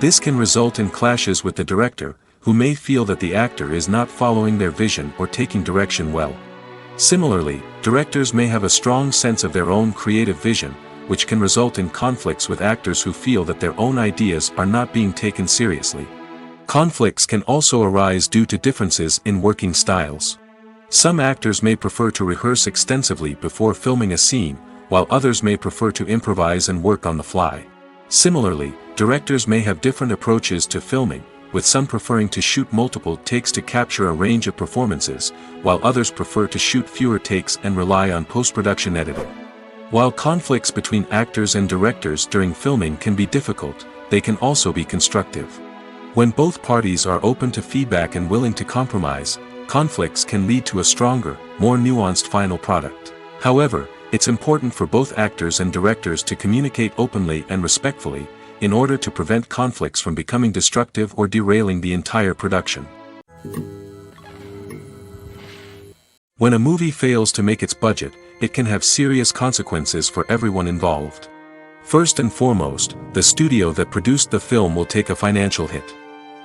This can result in clashes with the director, who may feel that the actor is not following their vision or taking direction well. Similarly, directors may have a strong sense of their own creative vision, which can result in conflicts with actors who feel that their own ideas are not being taken seriously. Conflicts can also arise due to differences in working styles. Some actors may prefer to rehearse extensively before filming a scene, while others may prefer to improvise and work on the fly. Similarly, directors may have different approaches to filming, with some preferring to shoot multiple takes to capture a range of performances, while others prefer to shoot fewer takes and rely on post-production editing. While conflicts between actors and directors during filming can be difficult, they can also be constructive. When both parties are open to feedback and willing to compromise, conflicts can lead to a stronger, more nuanced final product. However, it's important for both actors and directors to communicate openly and respectfully, in order to prevent conflicts from becoming destructive or derailing the entire production. When a movie fails to make its budget, it can have serious consequences for everyone involved. First and foremost, the studio that produced the film will take a financial hit.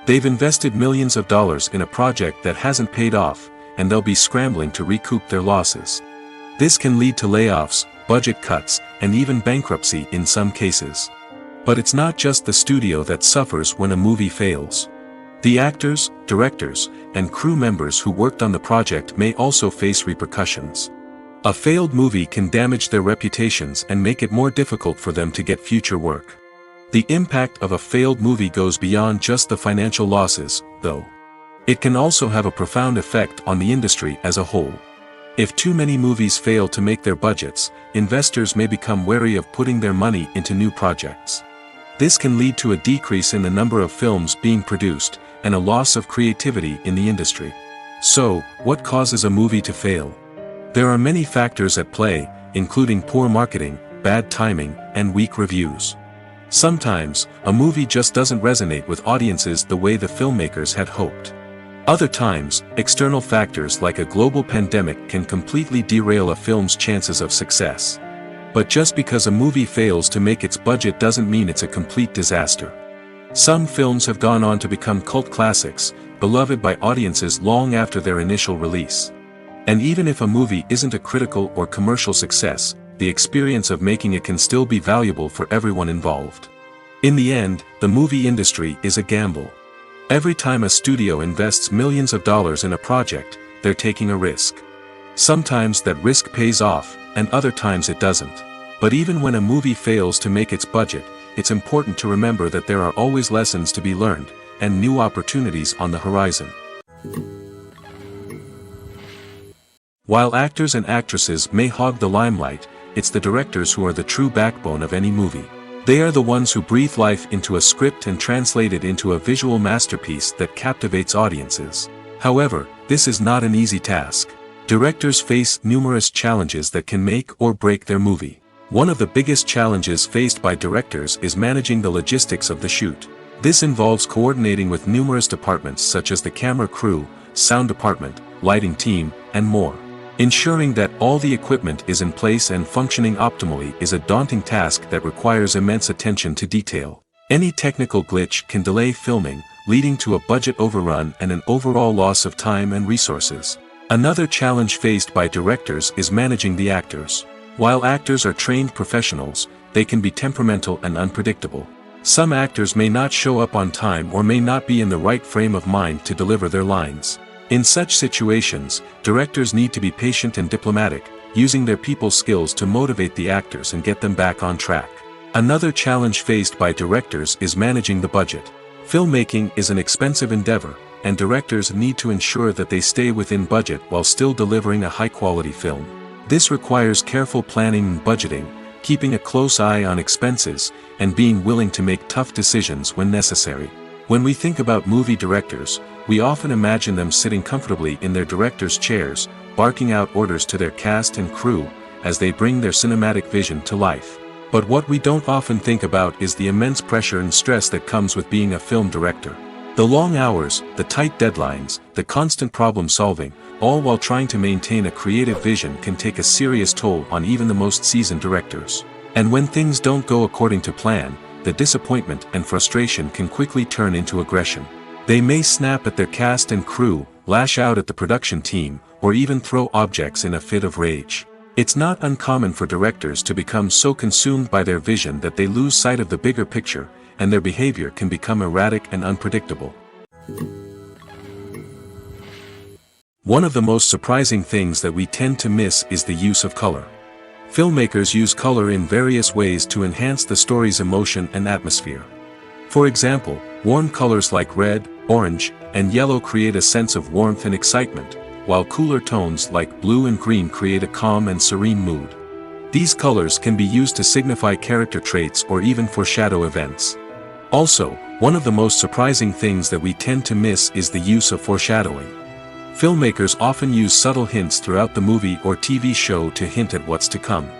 They've invested millions of dollars in a project that hasn't paid off, and they'll be scrambling to recoup their losses. This can lead to layoffs, budget cuts, and even bankruptcy in some cases. But it's not just the studio that suffers when a movie fails. The actors, directors, and crew members who worked on the project may also face repercussions. A failed movie can damage their reputations and make it more difficult for them to get future work. The impact of a failed movie goes beyond just the financial losses, though. It can also have a profound effect on the industry as a whole. If too many movies fail to make their budgets, investors may become wary of putting their money into new projects. This can lead to a decrease in the number of films being produced, and a loss of creativity in the industry. So, what causes a movie to fail? There are many factors at play, including poor marketing, bad timing, and weak reviews. Sometimes, a movie just doesn't resonate with audiences the way the filmmakers had hoped. Other times, external factors like a global pandemic can completely derail a film's chances of success. But just because a movie fails to make its budget doesn't mean it's a complete disaster. Some films have gone on to become cult classics, beloved by audiences long after their initial release. And even if a movie isn't a critical or commercial success, the experience of making it can still be valuable for everyone involved. In the end, the movie industry is a gamble. Every time a studio invests millions of dollars in a project, they're taking a risk. Sometimes that risk pays off, and other times it doesn't. But even when a movie fails to make its budget, it's important to remember that there are always lessons to be learned, and new opportunities on the horizon. While actors and actresses may hog the limelight, it's the directors who are the true backbone of any movie. They are the ones who breathe life into a script and translate it into a visual masterpiece that captivates audiences. However, this is not an easy task. Directors face numerous challenges that can make or break their movie. One of the biggest challenges faced by directors is managing the logistics of the shoot. This involves coordinating with numerous departments such as the camera crew, sound department, lighting team, and more. Ensuring that all the equipment is in place and functioning optimally is a daunting task that requires immense attention to detail. Any technical glitch can delay filming, leading to a budget overrun and an overall loss of time and resources. Another challenge faced by directors is managing the actors. While actors are trained professionals, they can be temperamental and unpredictable. Some actors may not show up on time or may not be in the right frame of mind to deliver their lines. In such situations, directors need to be patient and diplomatic, using their people skills to motivate the actors and get them back on track. Another challenge faced by directors is managing the budget. Filmmaking is an expensive endeavor, and directors need to ensure that they stay within budget while still delivering a high-quality film. This requires careful planning and budgeting, keeping a close eye on expenses, and being willing to make tough decisions when necessary. When we think about movie directors, we often imagine them sitting comfortably in their director's chairs, barking out orders to their cast and crew, as they bring their cinematic vision to life. But what we don't often think about is the immense pressure and stress that comes with being a film director. The long hours, the tight deadlines, the constant problem solving, all while trying to maintain a creative vision can take a serious toll on even the most seasoned directors. And when things don't go according to plan, the disappointment and frustration can quickly turn into aggression. They may snap at their cast and crew, lash out at the production team, or even throw objects in a fit of rage. It's not uncommon for directors to become so consumed by their vision that they lose sight of the bigger picture, and their behavior can become erratic and unpredictable. One of the most surprising things that we tend to miss is the use of color. Filmmakers use color in various ways to enhance the story's emotion and atmosphere. For example, warm colors like red, orange, and yellow create a sense of warmth and excitement, while cooler tones like blue and green create a calm and serene mood. These colors can be used to signify character traits or even foreshadow events. Also, one of the most surprising things that we tend to miss is the use of foreshadowing. Filmmakers often use subtle hints throughout the movie or TV show to hint at what's to come.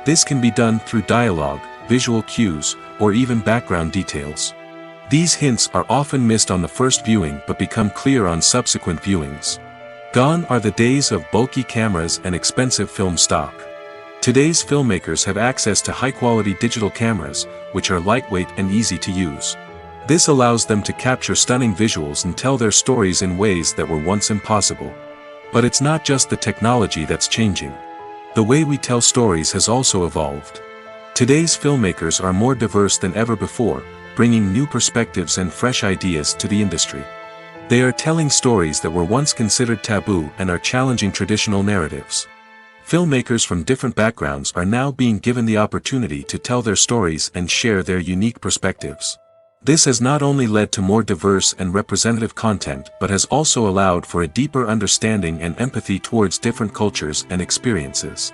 This can be done through dialogue, visual cues, or even background details. These hints are often missed on the first viewing but become clear on subsequent viewings. Gone are the days of bulky cameras and expensive film stock. Today's filmmakers have access to high-quality digital cameras, which are lightweight and easy to use. This allows them to capture stunning visuals and tell their stories in ways that were once impossible. But it's not just the technology that's changing. the way we tell stories has also evolved. Today's filmmakers are more diverse than ever before, bringing new perspectives and fresh ideas to the industry. They are telling stories that were once considered taboo and are challenging traditional narratives. Filmmakers from different backgrounds are now being given the opportunity to tell their stories and share their unique perspectives. This has not only led to more diverse and representative content but has also allowed for a deeper understanding and empathy towards different cultures and experiences.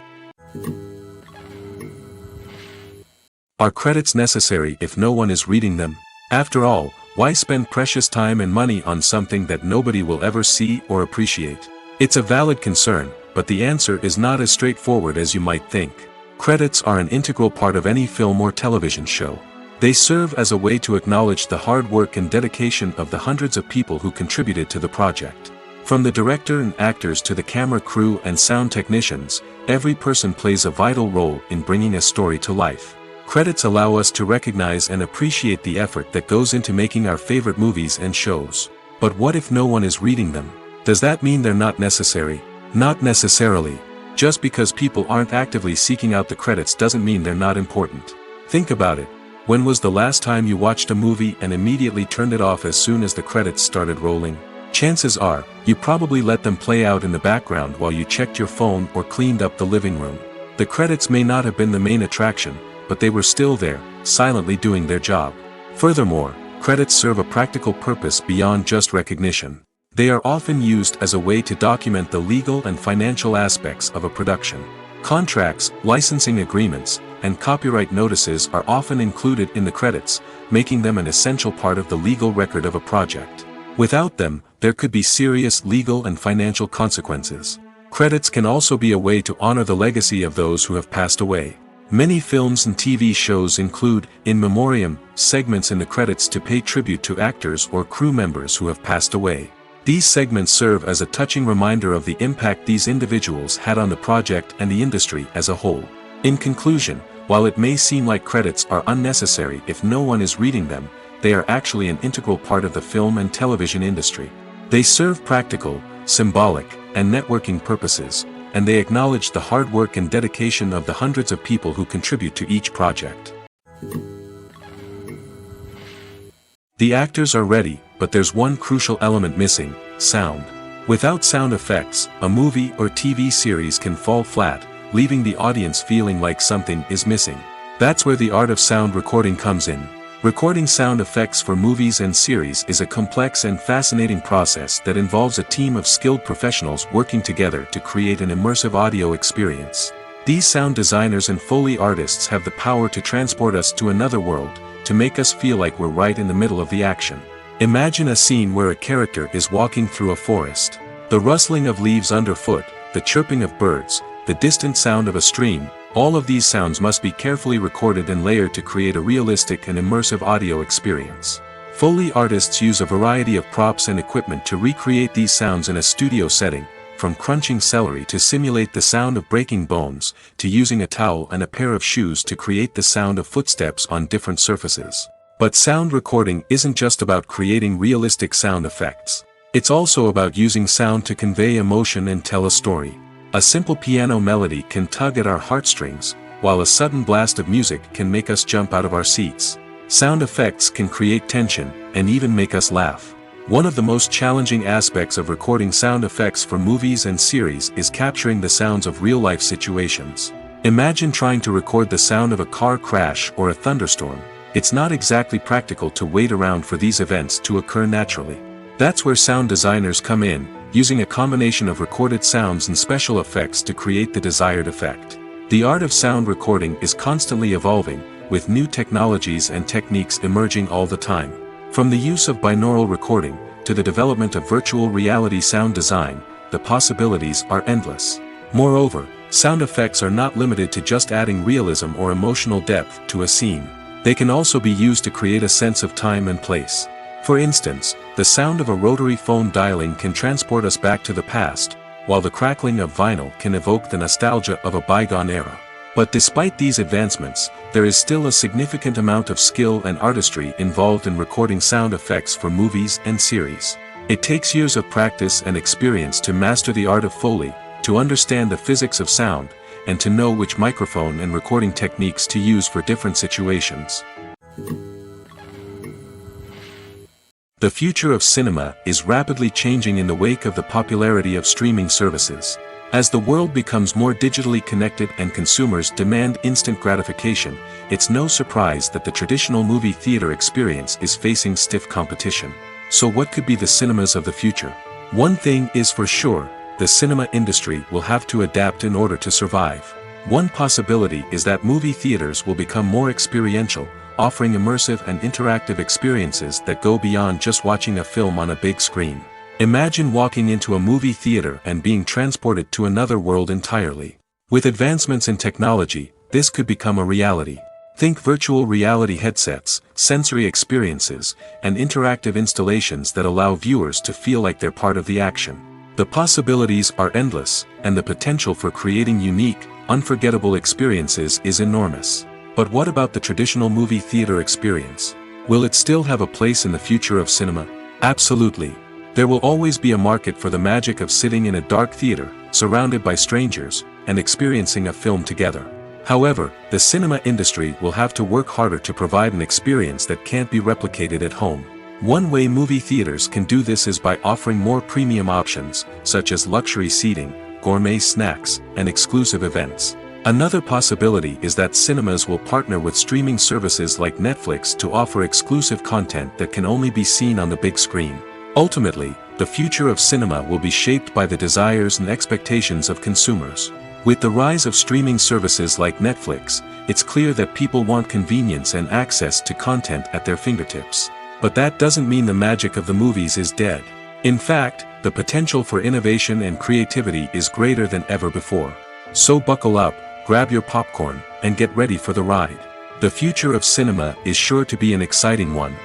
Are credits necessary if no one is reading them? After all, why spend precious time and money on something that nobody will ever see or appreciate? It's a valid concern, but the answer is not as straightforward as you might think. Credits are an integral part of any film or television show. They serve as a way to acknowledge the hard work and dedication of the hundreds of people who contributed to the project. From the director and actors to the camera crew and sound technicians, every person plays a vital role in bringing a story to life. Credits allow us to recognize and appreciate the effort that goes into making our favorite movies and shows. But what if no one is reading them? Does that mean they're not necessary? Not necessarily. Just because people aren't actively seeking out the credits doesn't mean they're not important. Think about it. When was the last time you watched a movie and immediately turned it off as soon as the credits started rolling? Chances are, you probably let them play out in the background while you checked your phone or cleaned up the living room. The credits may not have been the main attraction, but they were still there, silently doing their job. Furthermore, credits serve a practical purpose beyond just recognition. They are often used as a way to document the legal and financial aspects of a production. Contracts, licensing agreements, and copyright notices are often included in the credits, making them an essential part of the legal record of a project. Without them, there could be serious legal and financial consequences. Credits can also be a way to honor the legacy of those who have passed away. Many films and TV shows include, in memoriam, segments in the credits to pay tribute to actors or crew members who have passed away. These segments serve as a touching reminder of the impact these individuals had on the project and the industry as a whole. In conclusion, while it may seem like credits are unnecessary if no one is reading them, they are actually an integral part of the film and television industry. They serve practical, symbolic, and networking purposes, and they acknowledge the hard work and dedication of the hundreds of people who contribute to each project. The actors are ready, but there's one crucial element missing: sound. Without sound effects, a movie or TV series can fall flat, leaving the audience feeling like something is missing. That's where the art of sound recording comes in. Recording sound effects for movies and series is a complex and fascinating process that involves a team of skilled professionals working together to create an immersive audio experience. These sound designers and Foley artists have the power to transport us to another world, to make us feel like we're right in the middle of the action. Imagine a scene where a character is walking through a forest. The rustling of leaves underfoot, the chirping of birds, the distant sound of a stream, all of these sounds must be carefully recorded and layered to create a realistic and immersive audio experience. Foley artists use a variety of props and equipment to recreate these sounds in a studio setting, from crunching celery to simulate the sound of breaking bones, to using a towel and a pair of shoes to create the sound of footsteps on different surfaces. But sound recording isn't just about creating realistic sound effects. It's also about using sound to convey emotion and tell a story. A simple piano melody can tug at our heartstrings, while a sudden blast of music can make us jump out of our seats. Sound effects can create tension, and even make us laugh. One of the most challenging aspects of recording sound effects for movies and series is capturing the sounds of real-life situations. Imagine trying to record the sound of a car crash or a thunderstorm. It's not exactly practical to wait around for these events to occur naturally. That's where sound designers come in, using a combination of recorded sounds and special effects to create the desired effect. The art of sound recording is constantly evolving, with new technologies and techniques emerging all the time. From the use of binaural recording, to the development of virtual reality sound design, the possibilities are endless. Moreover, sound effects are not limited to just adding realism or emotional depth to a scene. They can also be used to create a sense of time and place. For instance, the sound of a rotary phone dialing can transport us back to the past, while the crackling of vinyl can evoke the nostalgia of a bygone era. But despite these advancements, there is still a significant amount of skill and artistry involved in recording sound effects for movies and series. It takes years of practice and experience to master the art of Foley, to understand the physics of sound, and to know which microphone and recording techniques to use for different situations. The future of cinema is rapidly changing in the wake of the popularity of streaming services. As the world becomes more digitally connected and consumers demand instant gratification, it's no surprise that the traditional movie theater experience is facing stiff competition. So what could be the cinemas of the future? One thing is for sure, the cinema industry will have to adapt in order to survive. One possibility is that movie theaters will become more experiential, offering immersive and interactive experiences that go beyond just watching a film on a big screen. Imagine walking into a movie theater and being transported to another world entirely. With advancements in technology, this could become a reality. Think virtual reality headsets, sensory experiences, and interactive installations that allow viewers to feel like they're part of the action. The possibilities are endless, and the potential for creating unique, unforgettable experiences is enormous. But what about the traditional movie theater experience? Will it still have a place in the future of cinema? Absolutely. There will always be a market for the magic of sitting in a dark theater, surrounded by strangers, and experiencing a film together. However, the cinema industry will have to work harder to provide an experience that can't be replicated at home. One way movie theaters can do this is by offering more premium options, such as luxury seating, gourmet snacks, and exclusive events. Another possibility is that cinemas will partner with streaming services like Netflix to offer exclusive content that can only be seen on the big screen. Ultimately, the future of cinema will be shaped by the desires and expectations of consumers. With the rise of streaming services like Netflix, it's clear that people want convenience and access to content at their fingertips. But that doesn't mean the magic of the movies is dead. In fact, the potential for innovation and creativity is greater than ever before. So buckle up, grab your popcorn, and get ready for the ride. The future of cinema is sure to be an exciting one.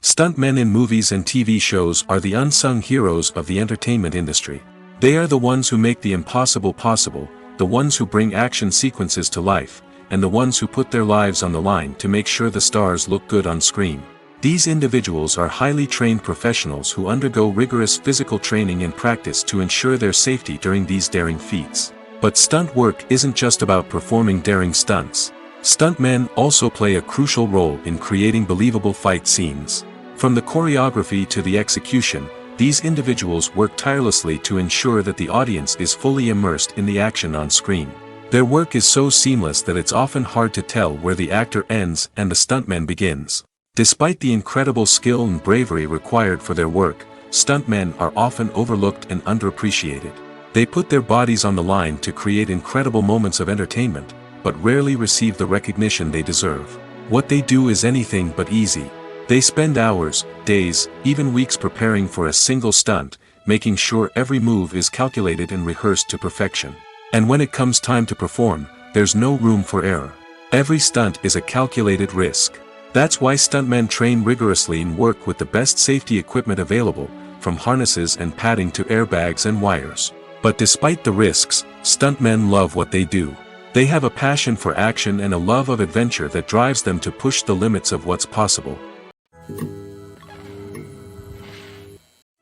Stuntmen in movies and TV shows are the unsung heroes of the entertainment industry. They are the ones who make the impossible possible, the ones who bring action sequences to life, and the ones who put their lives on the line to make sure the stars look good on screen. These individuals are highly trained professionals who undergo rigorous physical training and practice to ensure their safety during these daring feats. But stunt work isn't just about performing daring stunts. Stuntmen also play a crucial role in creating believable fight scenes. From the choreography to the execution, these individuals work tirelessly to ensure that the audience is fully immersed in the action on screen. Their work is so seamless that it's often hard to tell where the actor ends and the stuntman begins. Despite the incredible skill and bravery required for their work, stuntmen are often overlooked and underappreciated. They put their bodies on the line to create incredible moments of entertainment, but rarely receive the recognition they deserve. What they do is anything but easy. They spend hours, days, even weeks preparing for a single stunt, making sure every move is calculated and rehearsed to perfection. And when it comes time to perform, there's no room for error. Every stunt is a calculated risk. That's why stuntmen train rigorously and work with the best safety equipment available, from harnesses and padding to airbags and wires. But despite the risks, stuntmen love what they do. They have a passion for action and a love of adventure that drives them to push the limits of what's possible.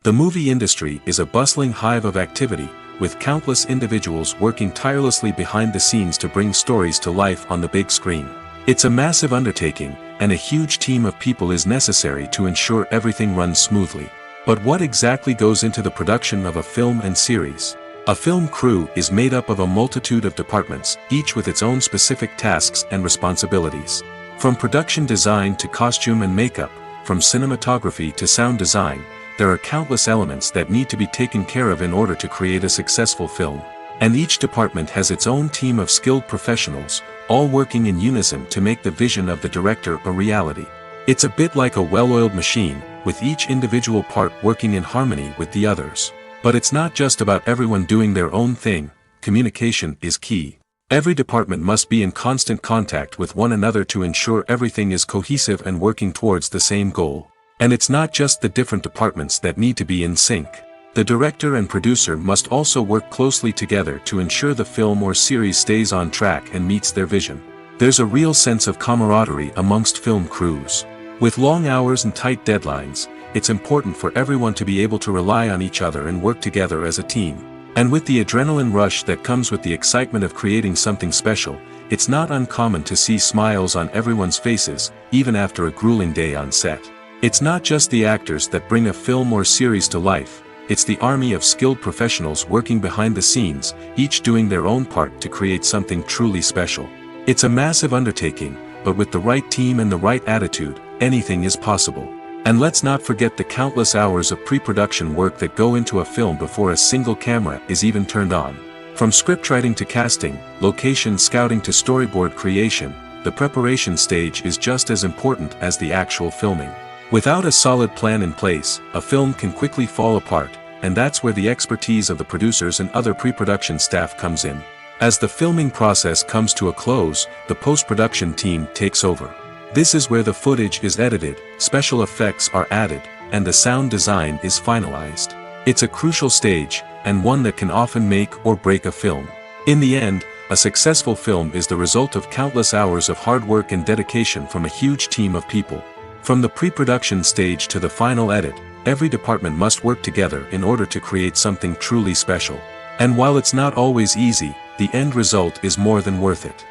The movie industry is a bustling hive of activity, with countless individuals working tirelessly behind the scenes to bring stories to life on the big screen. It's a massive undertaking, and a huge team of people is necessary to ensure everything runs smoothly. But what exactly goes into the production of a film and series? A film crew is made up of a multitude of departments, each with its own specific tasks and responsibilities. From production design to costume and makeup, from cinematography to sound design, there are countless elements that need to be taken care of in order to create a successful film. And each department has its own team of skilled professionals, all working in unison to make the vision of the director a reality. It's a bit like a well-oiled machine, with each individual part working in harmony with the others. But it's not just about everyone doing their own thing. Communication is key. Every department must be in constant contact with one another to ensure everything is cohesive and working towards the same goal. And it's not just the different departments that need to be in sync. The director and producer must also work closely together to ensure the film or series stays on track and meets their vision. There's a real sense of camaraderie amongst film crews. With long hours and tight deadlines, it's important for everyone to be able to rely on each other and work together as a team. And with the adrenaline rush that comes with the excitement of creating something special, it's not uncommon to see smiles on everyone's faces, even after a grueling day on set. It's not just the actors that bring a film or series to life, it's the army of skilled professionals working behind the scenes, each doing their own part to create something truly special. It's a massive undertaking, but with the right team and the right attitude, anything is possible. And let's not forget the countless hours of pre-production work that go into a film before a single camera is even turned on. From scriptwriting to casting, location scouting to storyboard creation, the preparation stage is just as important as the actual filming. Without a solid plan in place, a film can quickly fall apart, and that's where the expertise of the producers and other pre-production staff comes in. As the filming process comes to a close, the post-production team takes over. This is where the footage is edited, special effects are added, and the sound design is finalized. It's a crucial stage, and one that can often make or break a film. In the end, a successful film is the result of countless hours of hard work and dedication from a huge team of people. From the pre-production stage to the final edit, every department must work together in order to create something truly special. And while it's not always easy, the end result is more than worth it.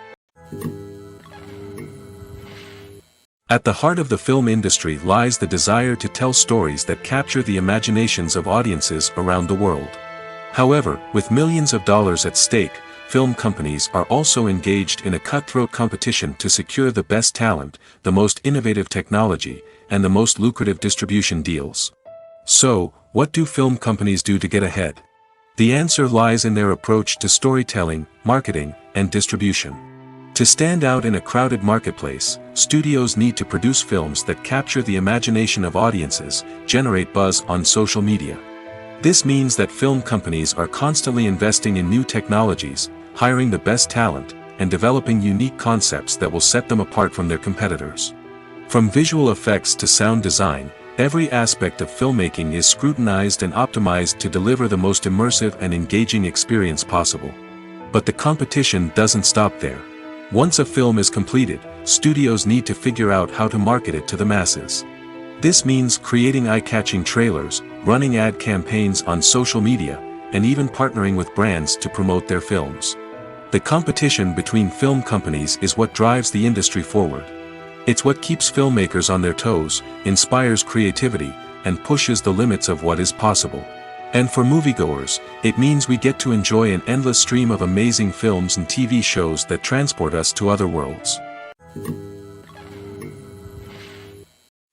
At the heart of the film industry lies the desire to tell stories that capture the imaginations of audiences around the world. However, with millions of dollars at stake, film companies are also engaged in a cutthroat competition to secure the best talent, the most innovative technology, and the most lucrative distribution deals. So, what do film companies do to get ahead? The answer lies in their approach to storytelling, marketing, and distribution. To stand out in a crowded marketplace, studios need to produce films that capture the imagination of audiences, generate buzz on social media. This means that film companies are constantly investing in new technologies, hiring the best talent, and developing unique concepts that will set them apart from their competitors. From visual effects to sound design, every aspect of filmmaking is scrutinized and optimized to deliver the most immersive and engaging experience possible. But the competition doesn't stop there. Once a film is completed, studios need to figure out how to market it to the masses. This means creating eye-catching trailers, running ad campaigns on social media, and even partnering with brands to promote their films. The competition between film companies is what drives the industry forward. It's what keeps filmmakers on their toes, inspires creativity, and pushes the limits of what is possible. And for moviegoers, it means we get to enjoy an endless stream of amazing films and TV shows that transport us to other worlds.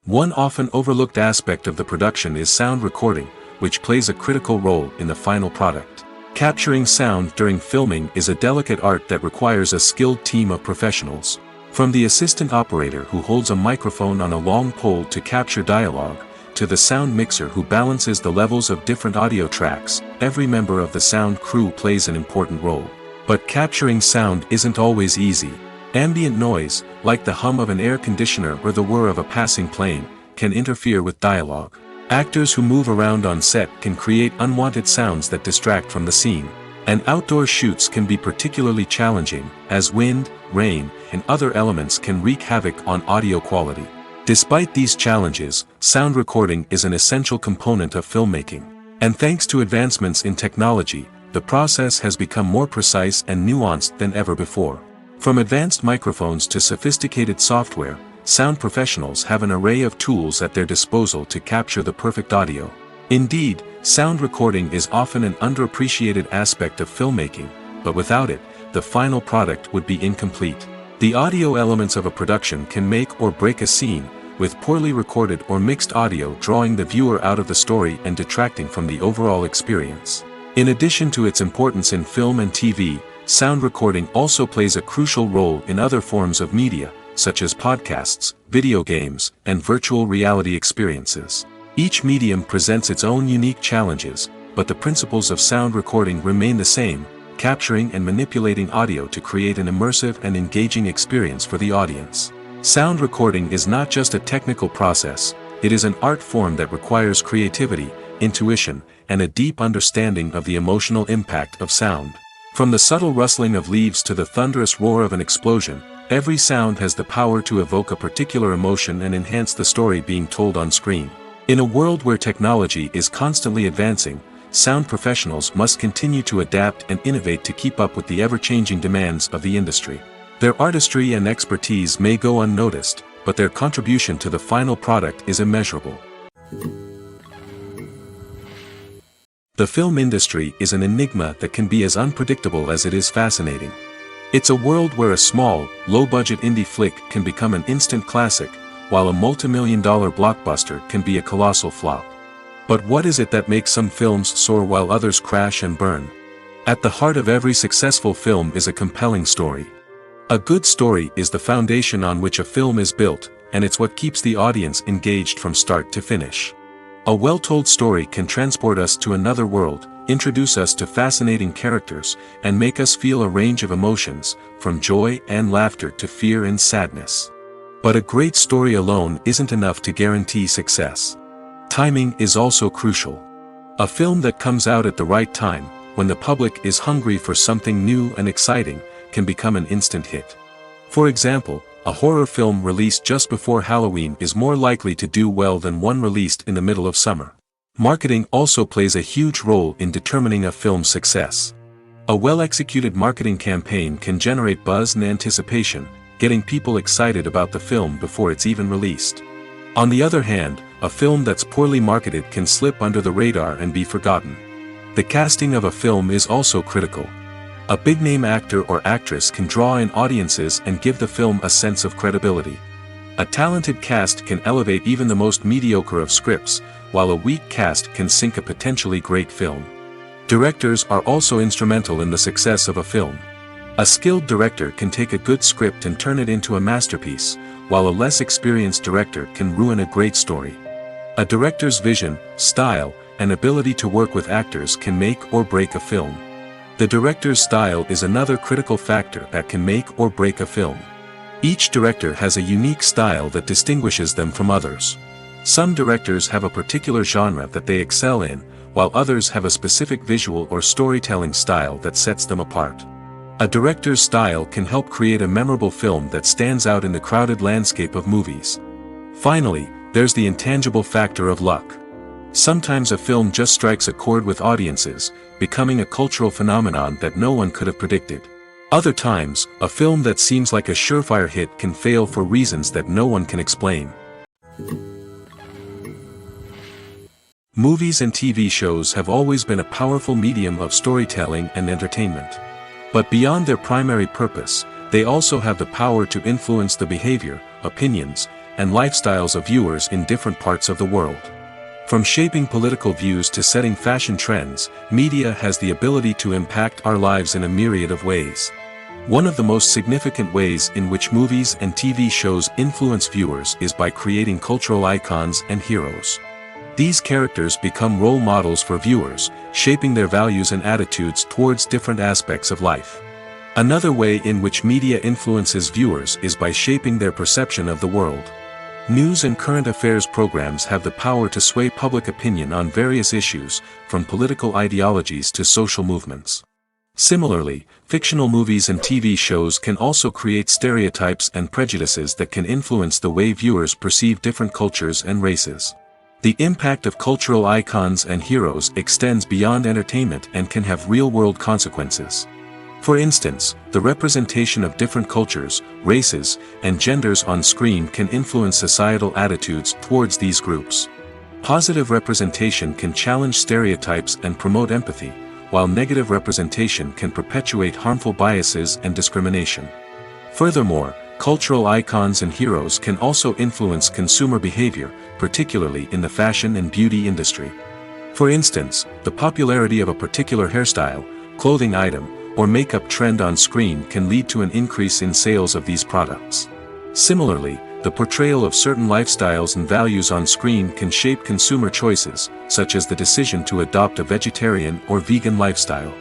One often overlooked aspect of the production is sound recording, which plays a critical role in the final product. Capturing sound during filming is a delicate art that requires a skilled team of professionals. From the assistant operator who holds a microphone on a long pole to capture dialogue, to the sound mixer who balances the levels of different audio tracks, every member of the sound crew plays an important role. But capturing sound isn't always easy. Ambient noise, like the hum of an air conditioner or the whir of a passing plane, can interfere with dialogue. Actors who move around on set can create unwanted sounds that distract from the scene. And outdoor shoots can be particularly challenging, as wind, rain, and other elements can wreak havoc on audio quality. Despite these challenges, sound recording is an essential component of filmmaking. And thanks to advancements in technology, the process has become more precise and nuanced than ever before. From advanced microphones to sophisticated software, sound professionals have an array of tools at their disposal to capture the perfect audio. Indeed, sound recording is often an underappreciated aspect of filmmaking, but without it, the final product would be incomplete. The audio elements of a production can make or break a scene, with poorly recorded or mixed audio drawing the viewer out of the story and detracting from the overall experience. In addition to its importance in film and TV, sound recording also plays a crucial role in other forms of media, such as podcasts, video games, and virtual reality experiences. Each medium presents its own unique challenges, but the principles of sound recording remain the same, capturing and manipulating audio to create an immersive and engaging experience for the audience. Sound recording is not just a technical process, it is an art form that requires creativity, intuition, and a deep understanding of the emotional impact of sound. From the subtle rustling of leaves to the thunderous roar of an explosion, every sound has the power to evoke a particular emotion and enhance the story being told on screen. In a world where technology is constantly advancing, sound professionals must continue to adapt and innovate to keep up with the ever-changing demands of the industry. Their artistry and expertise may go unnoticed, but their contribution to the final product is immeasurable. The film industry is an enigma that can be as unpredictable as it is fascinating. It's a world where a small, low-budget indie flick can become an instant classic, while a multi-million-dollar blockbuster can be a colossal flop. But what is it that makes some films soar while others crash and burn? At the heart of every successful film is a compelling story. A good story is the foundation on which a film is built, and it's what keeps the audience engaged from start to finish. A well-told story can transport us to another world, introduce us to fascinating characters, and make us feel a range of emotions, from joy and laughter to fear and sadness. But a great story alone isn't enough to guarantee success. Timing is also crucial. A film that comes out at the right time, when the public is hungry for something new and exciting, can become an instant hit. For example, a horror film released just before Halloween is more likely to do well than one released in the middle of summer. Marketing also plays a huge role in determining a film's success. A well-executed marketing campaign can generate buzz and anticipation, getting people excited about the film before it's even released. On the other hand, a film that's poorly marketed can slip under the radar and be forgotten. The casting of a film is also critical. A big-name actor or actress can draw in audiences and give the film a sense of credibility. A talented cast can elevate even the most mediocre of scripts, while a weak cast can sink a potentially great film. Directors are also instrumental in the success of a film. A skilled director can take a good script and turn it into a masterpiece, while a less experienced director can ruin a great story. A director's vision, style, and ability to work with actors can make or break a film. The director's style is another critical factor that can make or break a film. Each director has a unique style that distinguishes them from others. Some directors have a particular genre that they excel in, while others have a specific visual or storytelling style that sets them apart. A director's style can help create a memorable film that stands out in the crowded landscape of movies. Finally, there's the intangible factor of luck. Sometimes a film just strikes a chord with audiences, becoming a cultural phenomenon that no one could have predicted. Other times, a film that seems like a surefire hit can fail for reasons that no one can explain. Movies and TV shows have always been a powerful medium of storytelling and entertainment. But beyond their primary purpose, they also have the power to influence the behavior, opinions, and lifestyles of viewers in different parts of the world. From shaping political views to setting fashion trends, media has the ability to impact our lives in a myriad of ways. One of the most significant ways in which movies and TV shows influence viewers is by creating cultural icons and heroes. These characters become role models for viewers, shaping their values and attitudes towards different aspects of life. Another way in which media influences viewers is by shaping their perception of the world. News and current affairs programs have the power to sway public opinion on various issues, from political ideologies to social movements. Similarly, fictional movies and TV shows can also create stereotypes and prejudices that can influence the way viewers perceive different cultures and races. The impact of cultural icons and heroes extends beyond entertainment and can have real-world consequences. For instance, the representation of different cultures, races, and genders on screen can influence societal attitudes towards these groups. Positive representation can challenge stereotypes and promote empathy, while negative representation can perpetuate harmful biases and discrimination. Furthermore, cultural icons and heroes can also influence consumer behavior, particularly in the fashion and beauty industry. For instance, the popularity of a particular hairstyle, clothing item, or makeup trend on screen can lead to an increase in sales of these products. Similarly, the portrayal of certain lifestyles and values on screen can shape consumer choices, such as the decision to adopt a vegetarian or vegan lifestyle.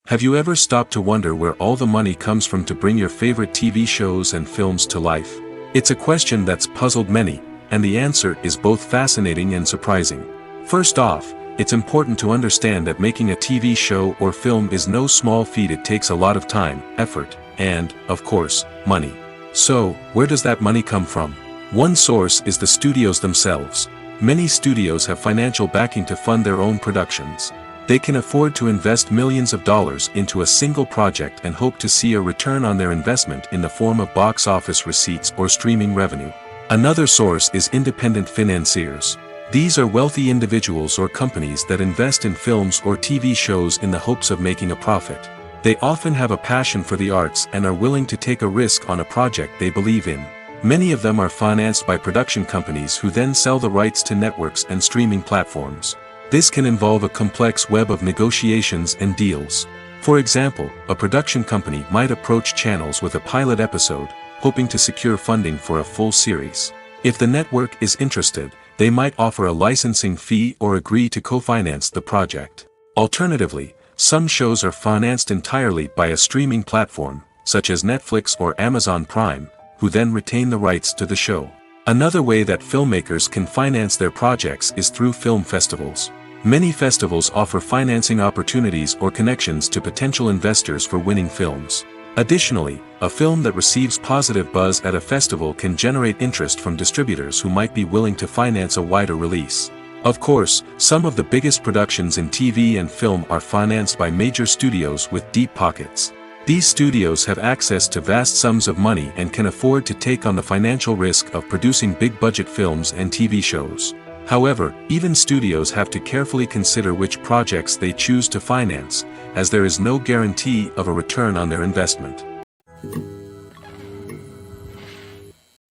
Have you ever stopped to wonder where all the money comes from to bring your favorite TV shows and films to life? It's a question that's puzzled many, and the answer is both fascinating and surprising. First off, it's important to understand that making a TV show or film is no small feat. It takes a lot of time, effort, and, of course, money. So, where does that money come from? One source is the studios themselves. Many studios have financial backing to fund their own productions. They can afford to invest millions of dollars into a single project and hope to see a return on their investment in the form of box office receipts or streaming revenue. Another source is independent financiers. These are wealthy individuals or companies that invest in films or TV shows in the hopes of making a profit. They often have a passion for the arts and are willing to take a risk on a project they believe in. Many of them are financed by production companies who then sell the rights to networks and streaming platforms. This can involve a complex web of negotiations and deals. For example, a production company might approach channels with a pilot episode, hoping to secure funding for a full series. If the network is interested, they might offer a licensing fee or agree to co-finance the project. Alternatively, some shows are financed entirely by a streaming platform, such as Netflix or Amazon Prime, who then retain the rights to the show. Another way that filmmakers can finance their projects is through film festivals. Many festivals offer financing opportunities or connections to potential investors for winning films. Additionally, a film that receives positive buzz at a festival can generate interest from distributors who might be willing to finance a wider release. Of course, some of the biggest productions in TV and film are financed by major studios with deep pockets. These studios have access to vast sums of money and can afford to take on the financial risk of producing big-budget films and TV shows. However, even studios have to carefully consider which projects they choose to finance, as there is no guarantee of a return on their investment.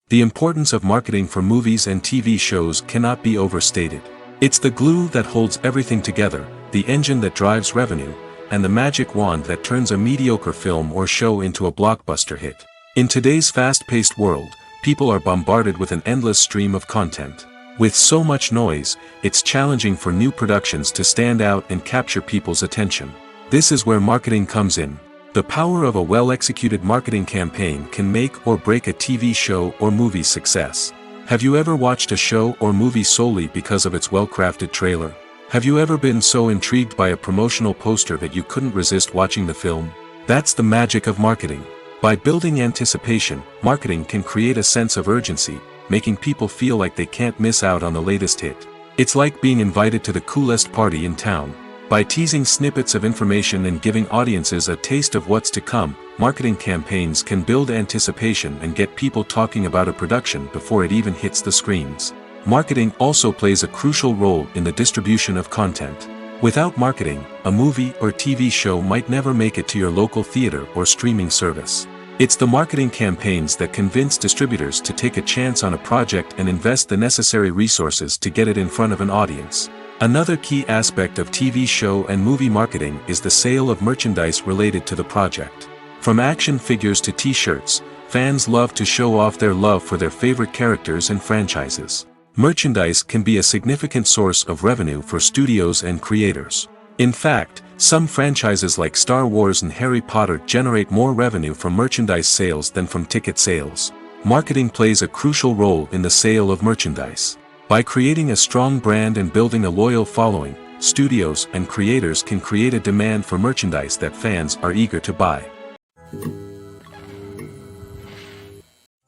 The importance of marketing for movies and TV shows cannot be overstated. It's the glue that holds everything together, the engine that drives revenue, and the magic wand that turns a mediocre film or show into a blockbuster hit. In today's fast-paced world, people are bombarded with an endless stream of content. With so much noise, it's challenging for new productions to stand out and capture people's attention. This is where marketing comes in. The power of a well-executed marketing campaign can make or break a TV show or movie's success. Have you ever watched a show or movie solely because of its well-crafted trailer? Have you ever been so intrigued by a promotional poster that you couldn't resist watching the film? That's the magic of marketing. By building anticipation, marketing can create a sense of urgency, making people feel like they can't miss out on the latest hit. It's like being invited to the coolest party in town. By teasing snippets of information and giving audiences a taste of what's to come, marketing campaigns can build anticipation and get people talking about a production before it even hits the screens. Marketing also plays a crucial role in the distribution of content. Without marketing, a movie or TV show might never make it to your local theater or streaming service. It's the marketing campaigns that convince distributors to take a chance on a project and invest the necessary resources to get it in front of an audience. Another key aspect of TV show and movie marketing is the sale of merchandise related to the project. From action figures to t-shirts, fans love to show off their love for their favorite characters and franchises. Merchandise can be a significant source of revenue for studios and creators. In fact, some franchises like Star Wars and Harry Potter generate more revenue from merchandise sales than from ticket sales. Marketing plays a crucial role in the sale of merchandise. By creating a strong brand and building a loyal following, studios and creators can create a demand for merchandise that fans are eager to buy.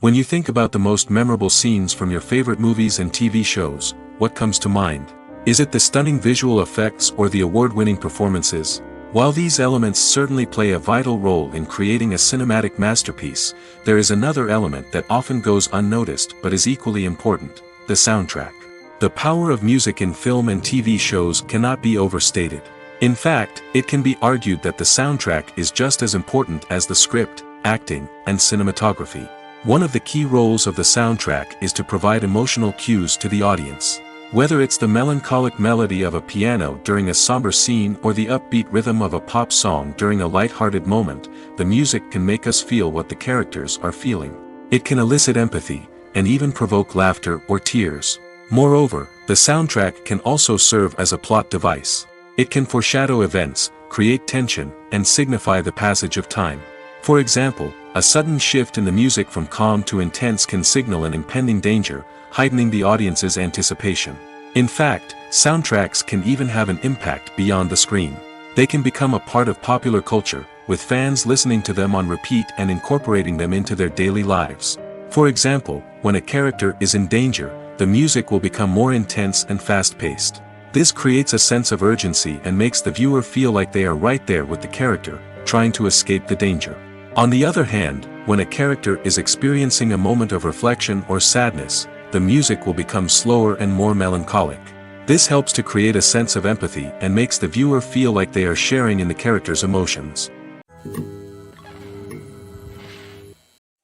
When you think about the most memorable scenes from your favorite movies and TV shows, what comes to mind? Is it the stunning visual effects or the award-winning performances? While these elements certainly play a vital role in creating a cinematic masterpiece, there is another element that often goes unnoticed but is equally important: the soundtrack. The power of music in film and TV shows cannot be overstated. In fact, it can be argued that the soundtrack is just as important as the script, acting, and cinematography. One of the key roles of the soundtrack is to provide emotional cues to the audience. Whether it's the melancholic melody of a piano during a somber scene or the upbeat rhythm of a pop song during a light-hearted moment, the music can make us feel what the characters are feeling. It can elicit empathy, and even provoke laughter or tears. Moreover, the soundtrack can also serve as a plot device. It can foreshadow events, create tension, and signify the passage of time. For example, a sudden shift in the music from calm to intense can signal an impending danger, heightening the audience's anticipation. In fact, soundtracks can even have an impact beyond the screen. They can become a part of popular culture, with fans listening to them on repeat and incorporating them into their daily lives. For example, when a character is in danger, the music will become more intense and fast-paced. This creates a sense of urgency and makes the viewer feel like they are right there with the character, trying to escape the danger. On the other hand, when a character is experiencing a moment of reflection or sadness, the music will become slower and more melancholic. This helps to create a sense of empathy and makes the viewer feel like they are sharing in the character's emotions.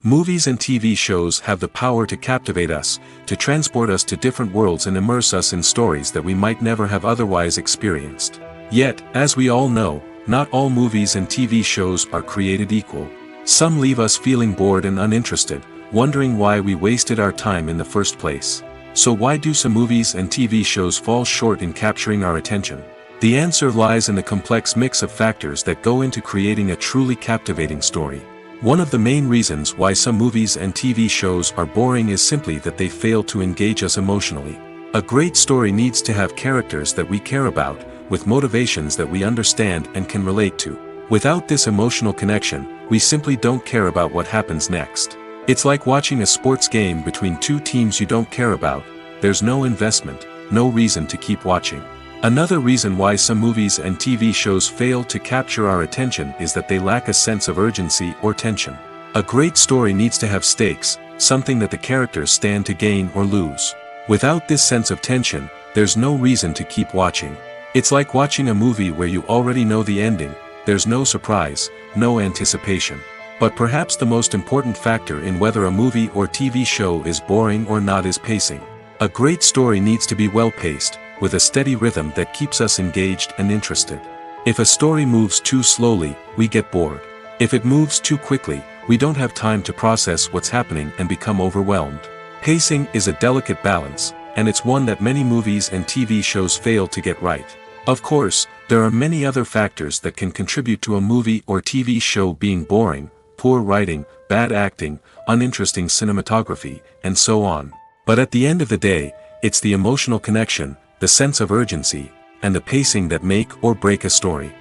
Movies and TV shows have the power to captivate us, to transport us to different worlds and immerse us in stories that we might never have otherwise experienced. Yet, as we all know, not all movies and TV shows are created equal. Some leave us feeling bored and uninterested, wondering why we wasted our time in the first place. So why do some movies and TV shows fall short in capturing our attention? The answer lies in the complex mix of factors that go into creating a truly captivating story. One of the main reasons why some movies and TV shows are boring is simply that they fail to engage us emotionally. A great story needs to have characters that we care about, with motivations that we understand and can relate to. Without this emotional connection, we simply don't care about what happens next. It's like watching a sports game between two teams you don't care about. There's no investment, no reason to keep watching. Another reason why some movies and TV shows fail to capture our attention is that they lack a sense of urgency or tension. A great story needs to have stakes, something that the characters stand to gain or lose. Without this sense of tension, there's no reason to keep watching. It's like watching a movie where you already know the ending. There's no surprise, no anticipation. But perhaps the most important factor in whether a movie or TV show is boring or not is pacing. A great story needs to be well-paced, with a steady rhythm that keeps us engaged and interested. If a story moves too slowly, we get bored. If it moves too quickly, we don't have time to process what's happening and become overwhelmed. Pacing is a delicate balance, and it's one that many movies and TV shows fail to get right. Of course, there are many other factors that can contribute to a movie or TV show being boring: poor writing, bad acting, uninteresting cinematography, and so on. But at the end of the day, it's the emotional connection, the sense of urgency, and the pacing that make or break a story.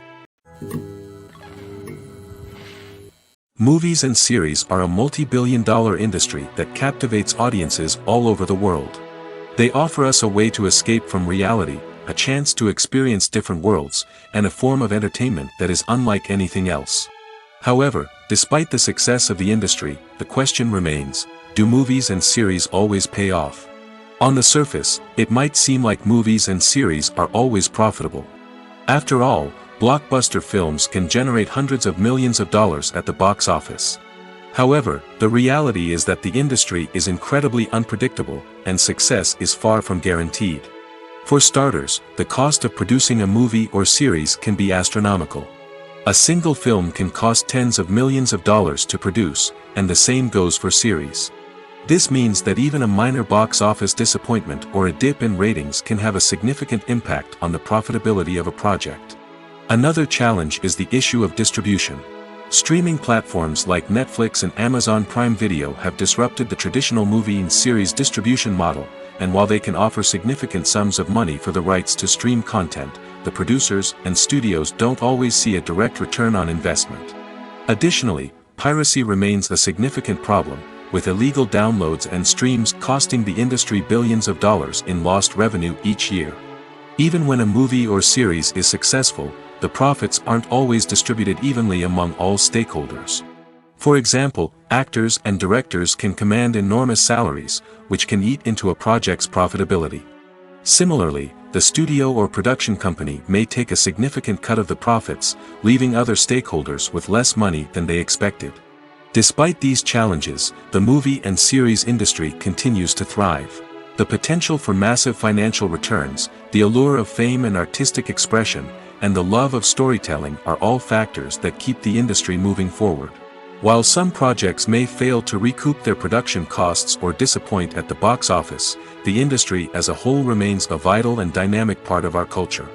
Movies and series are a multi-billion-dollar industry that captivates audiences all over the world. They offer us a way to escape from reality, a chance to experience different worlds, and a form of entertainment that is unlike anything else. However, despite the success of the industry, the question remains: do movies and series always pay off? On the surface, it might seem like movies and series are always profitable. After all, blockbuster films can generate hundreds of millions of dollars at the box office. However, the reality is that the industry is incredibly unpredictable, and success is far from guaranteed. For starters, the cost of producing a movie or series can be astronomical. A single film can cost tens of millions of dollars to produce, and the same goes for series. This means that even a minor box office disappointment or a dip in ratings can have a significant impact on the profitability of a project. Another challenge is the issue of distribution. Streaming platforms like Netflix and Amazon Prime Video have disrupted the traditional movie and series distribution model, and while they can offer significant sums of money for the rights to stream content, the producers and studios don't always see a direct return on investment. Additionally, piracy remains a significant problem, with illegal downloads and streams costing the industry billions of dollars in lost revenue each year. Even when a movie or series is successful, the profits aren't always distributed evenly among all stakeholders. For example, actors and directors can command enormous salaries, which can eat into a project's profitability. Similarly, the studio or production company may take a significant cut of the profits, leaving other stakeholders with less money than they expected. Despite these challenges, the movie and series industry continues to thrive. The potential for massive financial returns, the allure of fame and artistic expression, and the love of storytelling are all factors that keep the industry moving forward. While some projects may fail to recoup their production costs or disappoint at the box office, the industry as a whole remains a vital and dynamic part of our culture.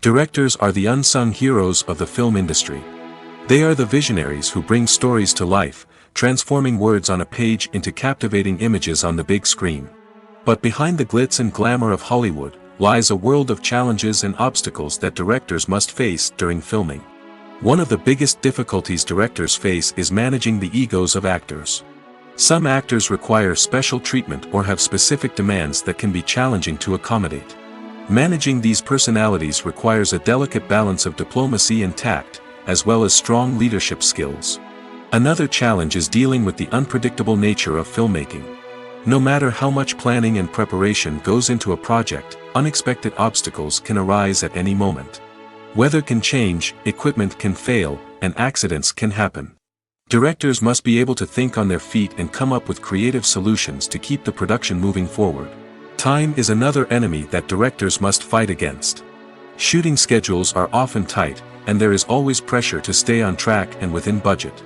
Directors are the unsung heroes of the film industry. They are the visionaries who bring stories to life, transforming words on a page into captivating images on the big screen. But behind the glitz and glamour of Hollywood lies a world of challenges and obstacles that directors must face during filming. One of the biggest difficulties directors face is managing the egos of actors. Some actors require special treatment or have specific demands that can be challenging to accommodate. Managing these personalities requires a delicate balance of diplomacy and tact, as well as strong leadership skills. Another challenge is dealing with the unpredictable nature of filmmaking. No matter how much planning and preparation goes into a project, unexpected obstacles can arise at any moment. Weather can change, equipment can fail, and accidents can happen. Directors must be able to think on their feet and come up with creative solutions to keep the production moving forward. Time is another enemy that directors must fight against. Shooting schedules are often tight, and there is always pressure to stay on track and within budget.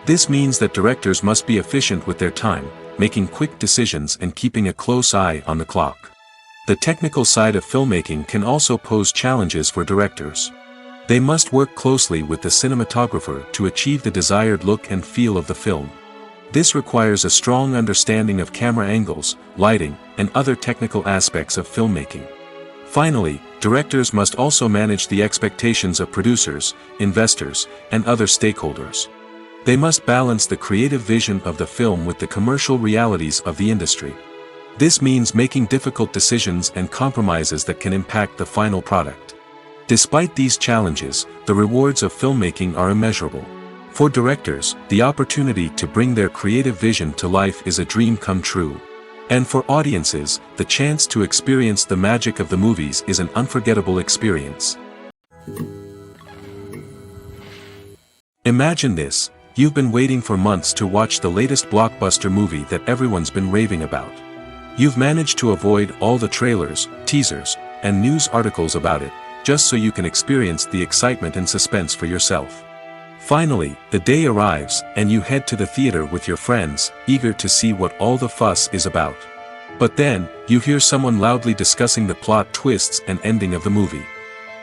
This means that directors must be efficient with their time, making quick decisions and keeping a close eye on the clock. The technical side of filmmaking can also pose challenges for directors. They must work closely with the cinematographer to achieve the desired look and feel of the film. This requires a strong understanding of camera angles, lighting, and other technical aspects of filmmaking. Finally, directors must also manage the expectations of producers, investors, and other stakeholders. They must balance the creative vision of the film with the commercial realities of the industry. This means making difficult decisions and compromises that can impact the final product. Despite these challenges, the rewards of filmmaking are immeasurable. For directors, the opportunity to bring their creative vision to life is a dream come true. And for audiences, the chance to experience the magic of the movies is an unforgettable experience. Imagine this: you've been waiting for months to watch the latest blockbuster movie that everyone's been raving about. You've managed to avoid all the trailers, teasers, and news articles about it, just so you can experience the excitement and suspense for yourself. Finally, the day arrives, and you head to the theater with your friends, eager to see what all the fuss is about. But then, you hear someone loudly discussing the plot twists and ending of the movie.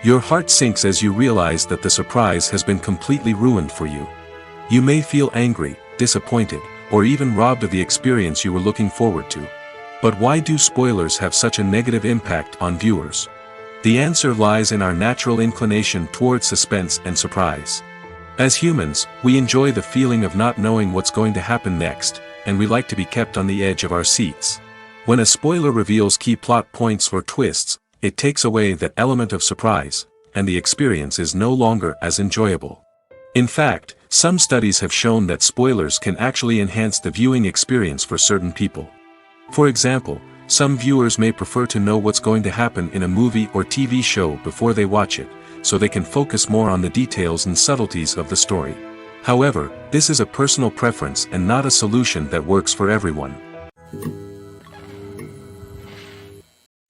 Your heart sinks as you realize that the surprise has been completely ruined for you. You may feel angry, disappointed, or even robbed of the experience you were looking forward to. But why do spoilers have such a negative impact on viewers? The answer lies in our natural inclination towards suspense and surprise. As humans, we enjoy the feeling of not knowing what's going to happen next, and we like to be kept on the edge of our seats. When a spoiler reveals key plot points or twists, it takes away that element of surprise, and the experience is no longer as enjoyable. In fact, some studies have shown that spoilers can actually enhance the viewing experience for certain people. For example, some viewers may prefer to know what's going to happen in a movie or TV show before they watch it, so they can focus more on the details and subtleties of the story. However, this is a personal preference and not a solution that works for everyone.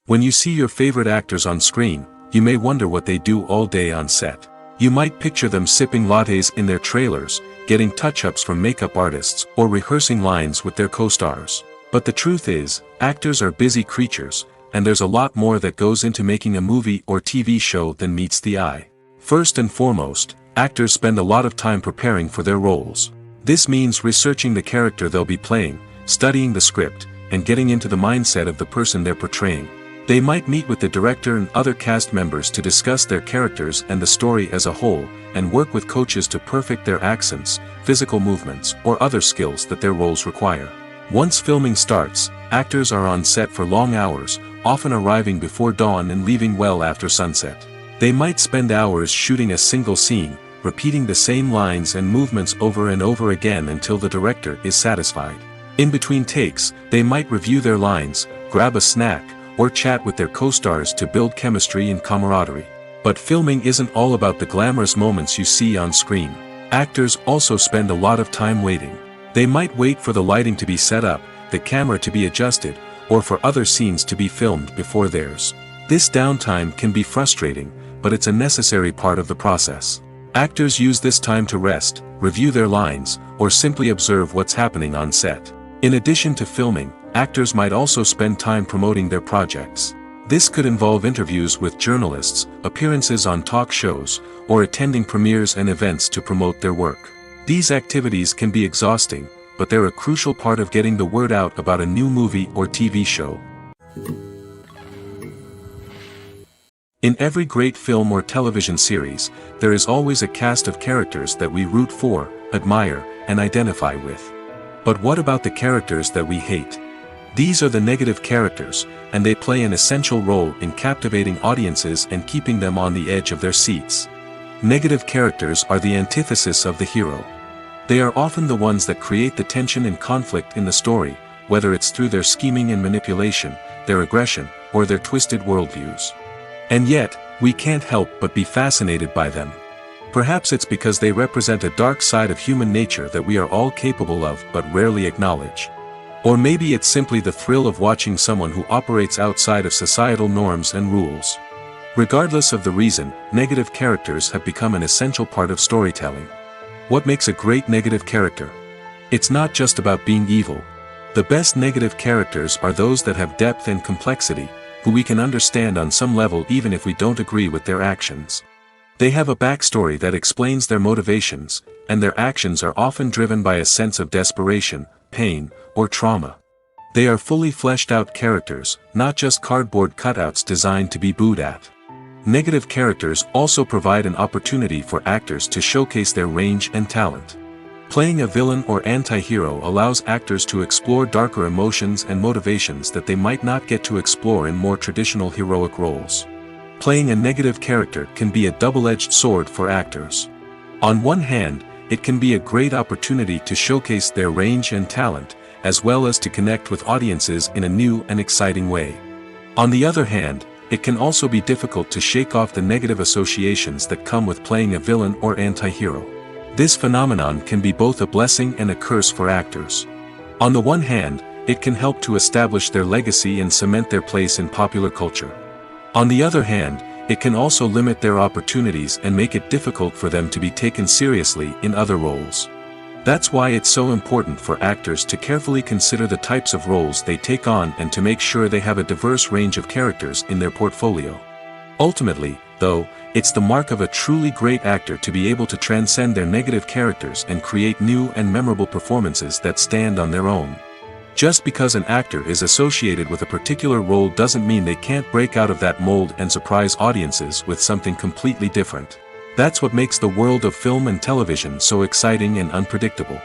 When you see your favorite actors on screen, you may wonder what they do all day on set. You might picture them sipping lattes in their trailers, getting touch-ups from makeup artists, or rehearsing lines with their co-stars. But the truth is, actors are busy creatures, and there's a lot more that goes into making a movie or TV show than meets the eye. First and foremost, actors spend a lot of time preparing for their roles. This means researching the character they'll be playing, studying the script, and getting into the mindset of the person they're portraying. They might meet with the director and other cast members to discuss their characters and the story as a whole, and work with coaches to perfect their accents, physical movements, or other skills that their roles require. Once filming starts, actors are on set for long hours, often arriving before dawn and leaving well after sunset. They might spend hours shooting a single scene, repeating the same lines and movements over and over again until the director is satisfied. In between takes, they might review their lines, grab a snack, or chat with their co-stars to build chemistry and camaraderie. But filming isn't all about the glamorous moments you see on screen. Actors also spend a lot of time waiting. They might wait for the lighting to be set up, the camera to be adjusted, or for other scenes to be filmed before theirs. This downtime can be frustrating, but it's a necessary part of the process. Actors use this time to rest, review their lines, or simply observe what's happening on set. In addition to filming, actors might also spend time promoting their projects. This could involve interviews with journalists, appearances on talk shows, or attending premieres and events to promote their work. These activities can be exhausting, but they're a crucial part of getting the word out about a new movie or TV show. In every great film or television series, there is always a cast of characters that we root for, admire, and identify with. But what about the characters that we hate? These are the negative characters, and they play an essential role in captivating audiences and keeping them on the edge of their seats. Negative characters are the antithesis of the hero. They are often the ones that create the tension and conflict in the story, whether it's through their scheming and manipulation, their aggression, or their twisted worldviews. And yet, we can't help but be fascinated by them. Perhaps it's because they represent a dark side of human nature that we are all capable of but rarely acknowledge. Or maybe it's simply the thrill of watching someone who operates outside of societal norms and rules. Regardless of the reason, negative characters have become an essential part of storytelling. What makes a great negative character? It's not just about being evil. The best negative characters are those that have depth and complexity, who we can understand on some level even if we don't agree with their actions. They have a backstory that explains their motivations, and their actions are often driven by a sense of desperation, pain, or trauma. They are fully fleshed out characters, not just cardboard cutouts designed to be booed at. Negative characters also provide an opportunity for actors to showcase their range and talent. Playing a villain or anti-hero allows actors to explore darker emotions and motivations that they might not get to explore in more traditional heroic roles. Playing a negative character can be a double-edged sword for actors. On one hand, it can be a great opportunity to showcase their range and talent, as well as to connect with audiences in a new and exciting way. On the other hand, it can also be difficult to shake off the negative associations that come with playing a villain or anti-hero. This phenomenon can be both a blessing and a curse for actors. On the one hand, it can help to establish their legacy and cement their place in popular culture. On the other hand, it can also limit their opportunities and make it difficult for them to be taken seriously in other roles. That's why it's so important for actors to carefully consider the types of roles they take on and to make sure they have a diverse range of characters in their portfolio. Ultimately, though, it's the mark of a truly great actor to be able to transcend their negative characters and create new and memorable performances that stand on their own. Just because an actor is associated with a particular role doesn't mean they can't break out of that mold and surprise audiences with something completely different. That's what makes the world of film and television so exciting and unpredictable.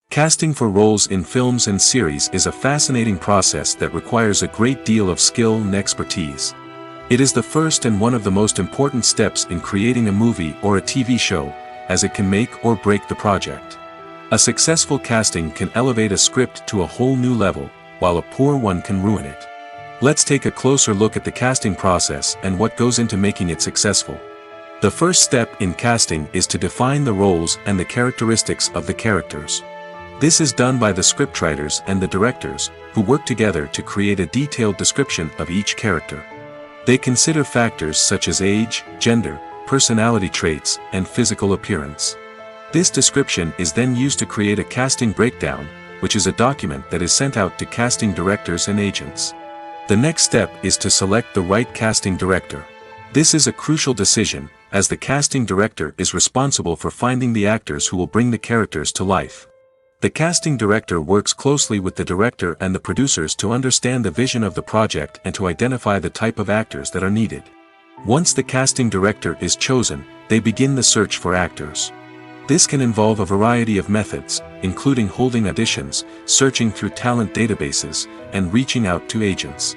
Casting for roles in films and series is a fascinating process that requires a great deal of skill and expertise. It is the first and one of the most important steps in creating a movie or a TV show, as it can make or break the project. A successful casting can elevate a script to a whole new level, while a poor one can ruin it. Let's take a closer look at the casting process and what goes into making it successful. The first step in casting is to define the roles and the characteristics of the characters. This is done by the scriptwriters and the directors, who work together to create a detailed description of each character. They consider factors such as age, gender, personality traits, and physical appearance. This description is then used to create a casting breakdown, which is a document that is sent out to casting directors and agents. The next step is to select the right casting director. This is a crucial decision, as the casting director is responsible for finding the actors who will bring the characters to life. The casting director works closely with the director and the producers to understand the vision of the project and to identify the type of actors that are needed. Once the casting director is chosen, they begin the search for actors. This can involve a variety of methods, including holding auditions, searching through talent databases, and reaching out to agents.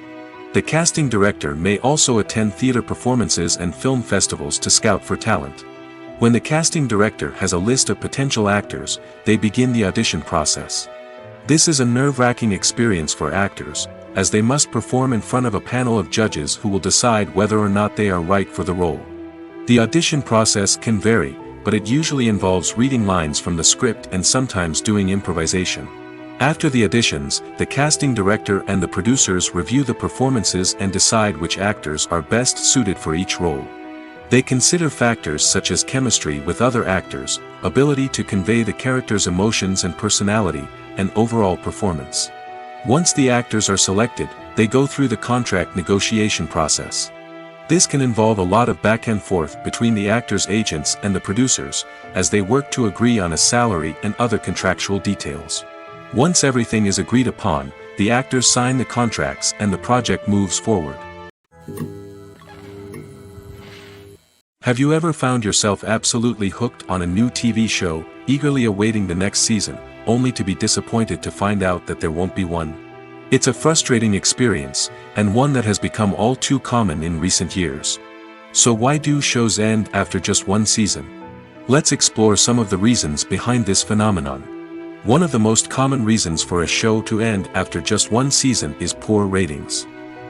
The casting director may also attend theater performances and film festivals to scout for talent. When the casting director has a list of potential actors, they begin the audition process. This is a nerve-wracking experience for actors, as they must perform in front of a panel of judges who will decide whether or not they are right for the role. The audition process can vary, but it usually involves reading lines from the script and sometimes doing improvisation. After the auditions, the casting director and the producers review the performances and decide which actors are best suited for each role. They consider factors such as chemistry with other actors, ability to convey the character's emotions and personality, and overall performance. Once the actors are selected, they go through the contract negotiation process. This can involve a lot of back and forth between the actors' agents and the producers, as they work to agree on a salary and other contractual details. Once everything is agreed upon, the actors sign the contracts and the project moves forward. Have you ever found yourself absolutely hooked on a new TV show, eagerly awaiting the next season, only to be disappointed to find out that there won't be one? It's a frustrating experience, and one that has become all too common in recent years. So why do shows end after just one season? Let's explore some of the reasons behind this phenomenon. One of the most common reasons for a show to end after just one season is poor ratings.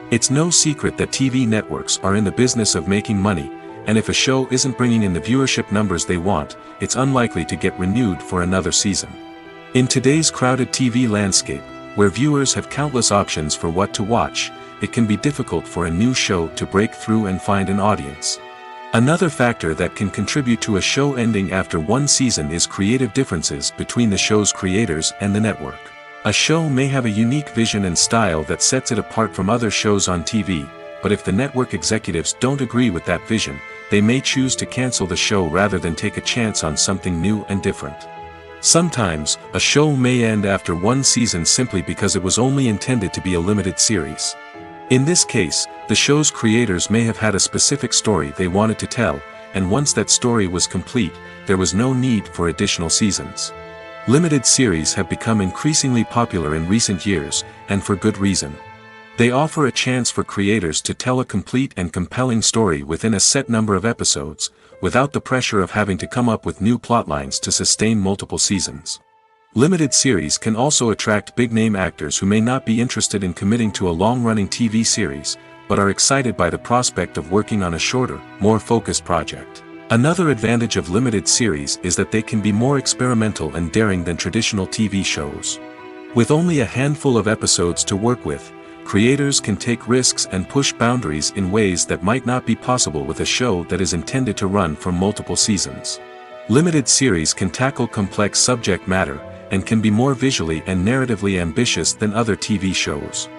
It's no secret that TV networks are in the business of making money, and if a show isn't bringing in the viewership numbers they want, it's unlikely to get renewed for another season. In today's crowded TV landscape, where viewers have countless options for what to watch, it can be difficult for a new show to break through and find an audience. Another factor that can contribute to a show ending after one season is creative differences between the show's creators and the network. A show may have a unique vision and style that sets it apart from other shows on TV, but if the network executives don't agree with that vision, they may choose to cancel the show rather than take a chance on something new and different. Sometimes, a show may end after one season simply because it was only intended to be a limited series. In this case, the show's creators may have had a specific story they wanted to tell, and once that story was complete, there was no need for additional seasons. Limited series have become increasingly popular in recent years, and for good reason. They offer a chance for creators to tell a complete and compelling story within a set number of episodes, without the pressure of having to come up with new plotlines to sustain multiple seasons. Limited series can also attract big-name actors who may not be interested in committing to a long-running TV series, but are excited by the prospect of working on a shorter, more focused project. Another advantage of limited series is that they can be more experimental and daring than traditional TV shows. With only a handful of episodes to work with, creators can take risks and push boundaries in ways that might not be possible with a show that is intended to run for multiple seasons. Limited series can tackle complex subject matter, and can be more visually and narratively ambitious than other TV shows.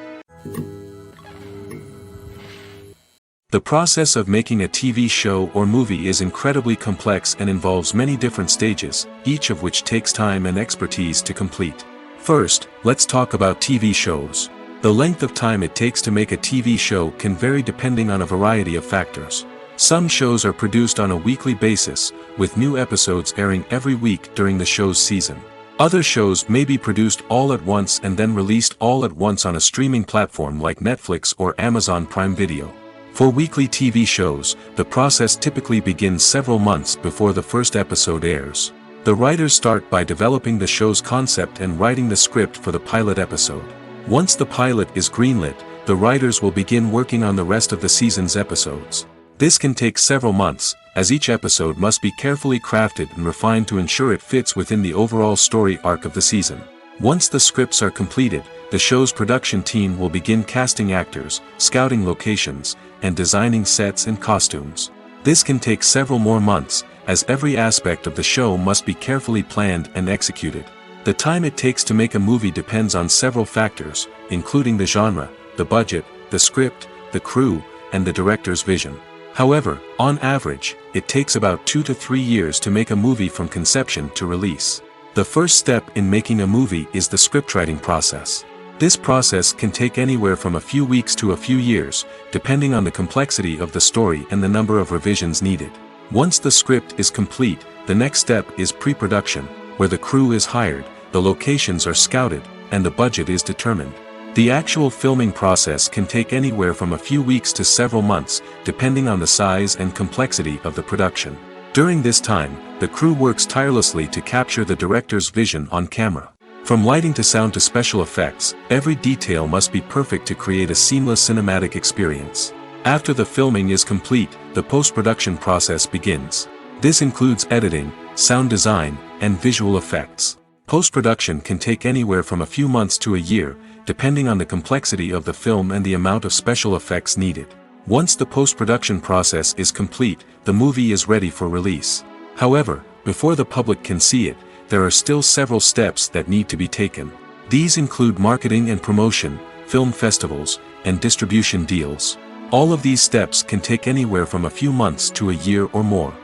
The process of making a TV show or movie is incredibly complex and involves many different stages, each of which takes time and expertise to complete. First, let's talk about TV shows. The length of time it takes to make a TV show can vary depending on a variety of factors. Some shows are produced on a weekly basis, with new episodes airing every week during the show's season. Other shows may be produced all at once and then released all at once on a streaming platform like Netflix or Amazon Prime Video. For weekly TV shows, the process typically begins several months before the first episode airs. The writers start by developing the show's concept and writing the script for the pilot episode. Once the pilot is greenlit, the writers will begin working on the rest of the season's episodes. This can take several months, as each episode must be carefully crafted and refined to ensure it fits within the overall story arc of the season. Once the scripts are completed, the show's production team will begin casting actors, scouting locations, and designing sets and costumes. This can take several more months, as every aspect of the show must be carefully planned and executed. The time it takes to make a movie depends on several factors, including the genre, the budget, the script, the crew, and the director's vision. However, on average, it takes about 2 to 3 years to make a movie from conception to release. The first step in making a movie is the scriptwriting process. This process can take anywhere from a few weeks to a few years, depending on the complexity of the story and the number of revisions needed. Once the script is complete, the next step is pre-production, where the crew is hired, the locations are scouted, and the budget is determined. The actual filming process can take anywhere from a few weeks to several months, depending on the size and complexity of the production. During this time, the crew works tirelessly to capture the director's vision on camera. From lighting to sound to special effects, every detail must be perfect to create a seamless cinematic experience. After the filming is complete, the post-production process begins. This includes editing, sound design, and visual effects. Post-production can take anywhere from a few months to a year, depending on the complexity of the film and the amount of special effects needed. Once the post-production process is complete, the movie is ready for release. However, before the public can see it, there are still several steps that need to be taken. These include marketing and promotion, film festivals, and distribution deals. All of these steps can take anywhere from a few months to a year or more.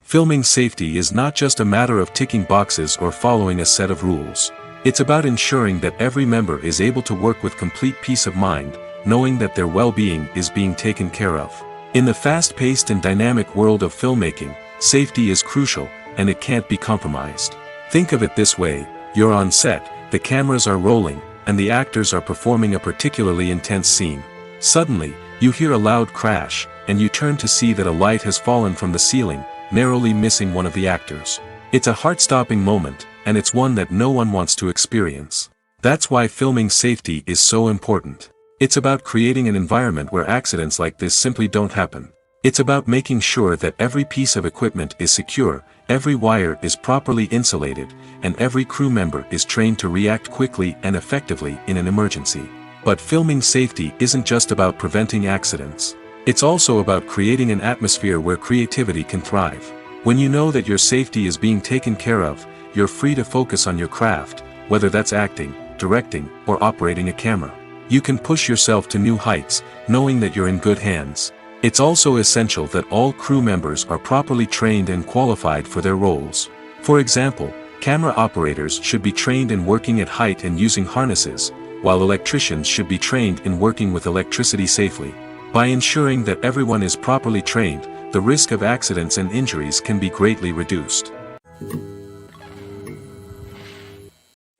Filming safety is not just a matter of ticking boxes or following a set of rules. It's about ensuring that every member is able to work with complete peace of mind, knowing that their well-being is being taken care of. In the fast-paced and dynamic world of filmmaking, safety is crucial, and it can't be compromised. Think of it this way: you're on set, the cameras are rolling, and the actors are performing a particularly intense scene. Suddenly, you hear a loud crash, and you turn to see that a light has fallen from the ceiling, narrowly missing one of the actors. It's a heart-stopping moment, and it's one that no one wants to experience. That's why filming safety is so important. It's about creating an environment where accidents like this simply don't happen. It's about making sure that every piece of equipment is secure, every wire is properly insulated, and every crew member is trained to react quickly and effectively in an emergency. But filming safety isn't just about preventing accidents. It's also about creating an atmosphere where creativity can thrive. When you know that your safety is being taken care of, you're free to focus on your craft, whether that's acting, directing, or operating a camera. You can push yourself to new heights, knowing that you're in good hands. It's also essential that all crew members are properly trained and qualified for their roles. For example, camera operators should be trained in working at height and using harnesses, while electricians should be trained in working with electricity safely. By ensuring that everyone is properly trained, the risk of accidents and injuries can be greatly reduced.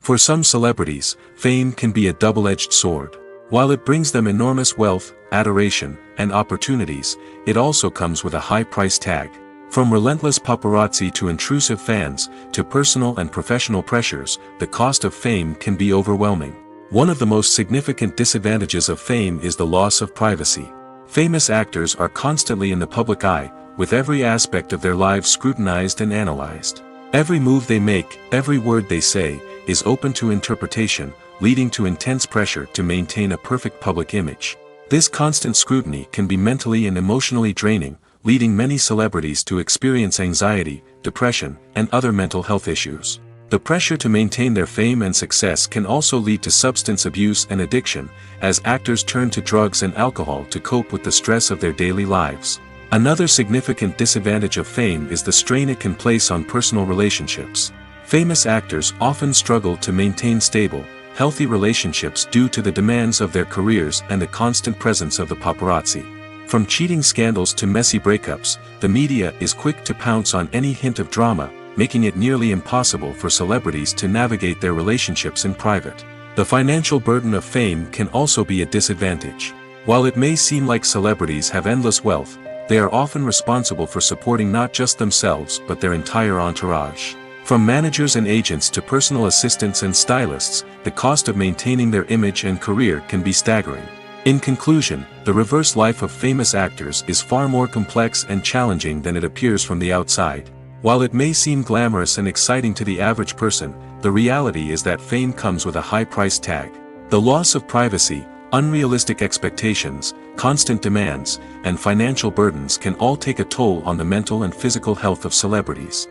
For some celebrities, fame can be a double-edged sword. While it brings them enormous wealth, adoration, and opportunities, it also comes with a high price tag. From relentless paparazzi to intrusive fans, to personal and professional pressures, the cost of fame can be overwhelming. One of the most significant disadvantages of fame is the loss of privacy. Famous actors are constantly in the public eye, with every aspect of their lives scrutinized and analyzed. Every move they make, every word they say, is open to interpretation, leading to intense pressure to maintain a perfect public image. This constant scrutiny can be mentally and emotionally draining, leading many celebrities to experience anxiety, depression, and other mental health issues. The pressure to maintain their fame and success can also lead to substance abuse and addiction, as actors turn to drugs and alcohol to cope with the stress of their daily lives. Another significant disadvantage of fame is the strain it can place on personal relationships. Famous actors often struggle to maintain stable, healthy relationships due to the demands of their careers and the constant presence of the paparazzi. From cheating scandals to messy breakups, the media is quick to pounce on any hint of drama, making it nearly impossible for celebrities to navigate their relationships in private. The financial burden of fame can also be a disadvantage. While it may seem like celebrities have endless wealth, they are often responsible for supporting not just themselves but their entire entourage. From managers and agents to personal assistants and stylists, the cost of maintaining their image and career can be staggering. In conclusion, the reverse life of famous actors is far more complex and challenging than it appears from the outside. While it may seem glamorous and exciting to the average person, the reality is that fame comes with a high price tag. The loss of privacy, unrealistic expectations, constant demands, and financial burdens can all take a toll on the mental and physical health of celebrities.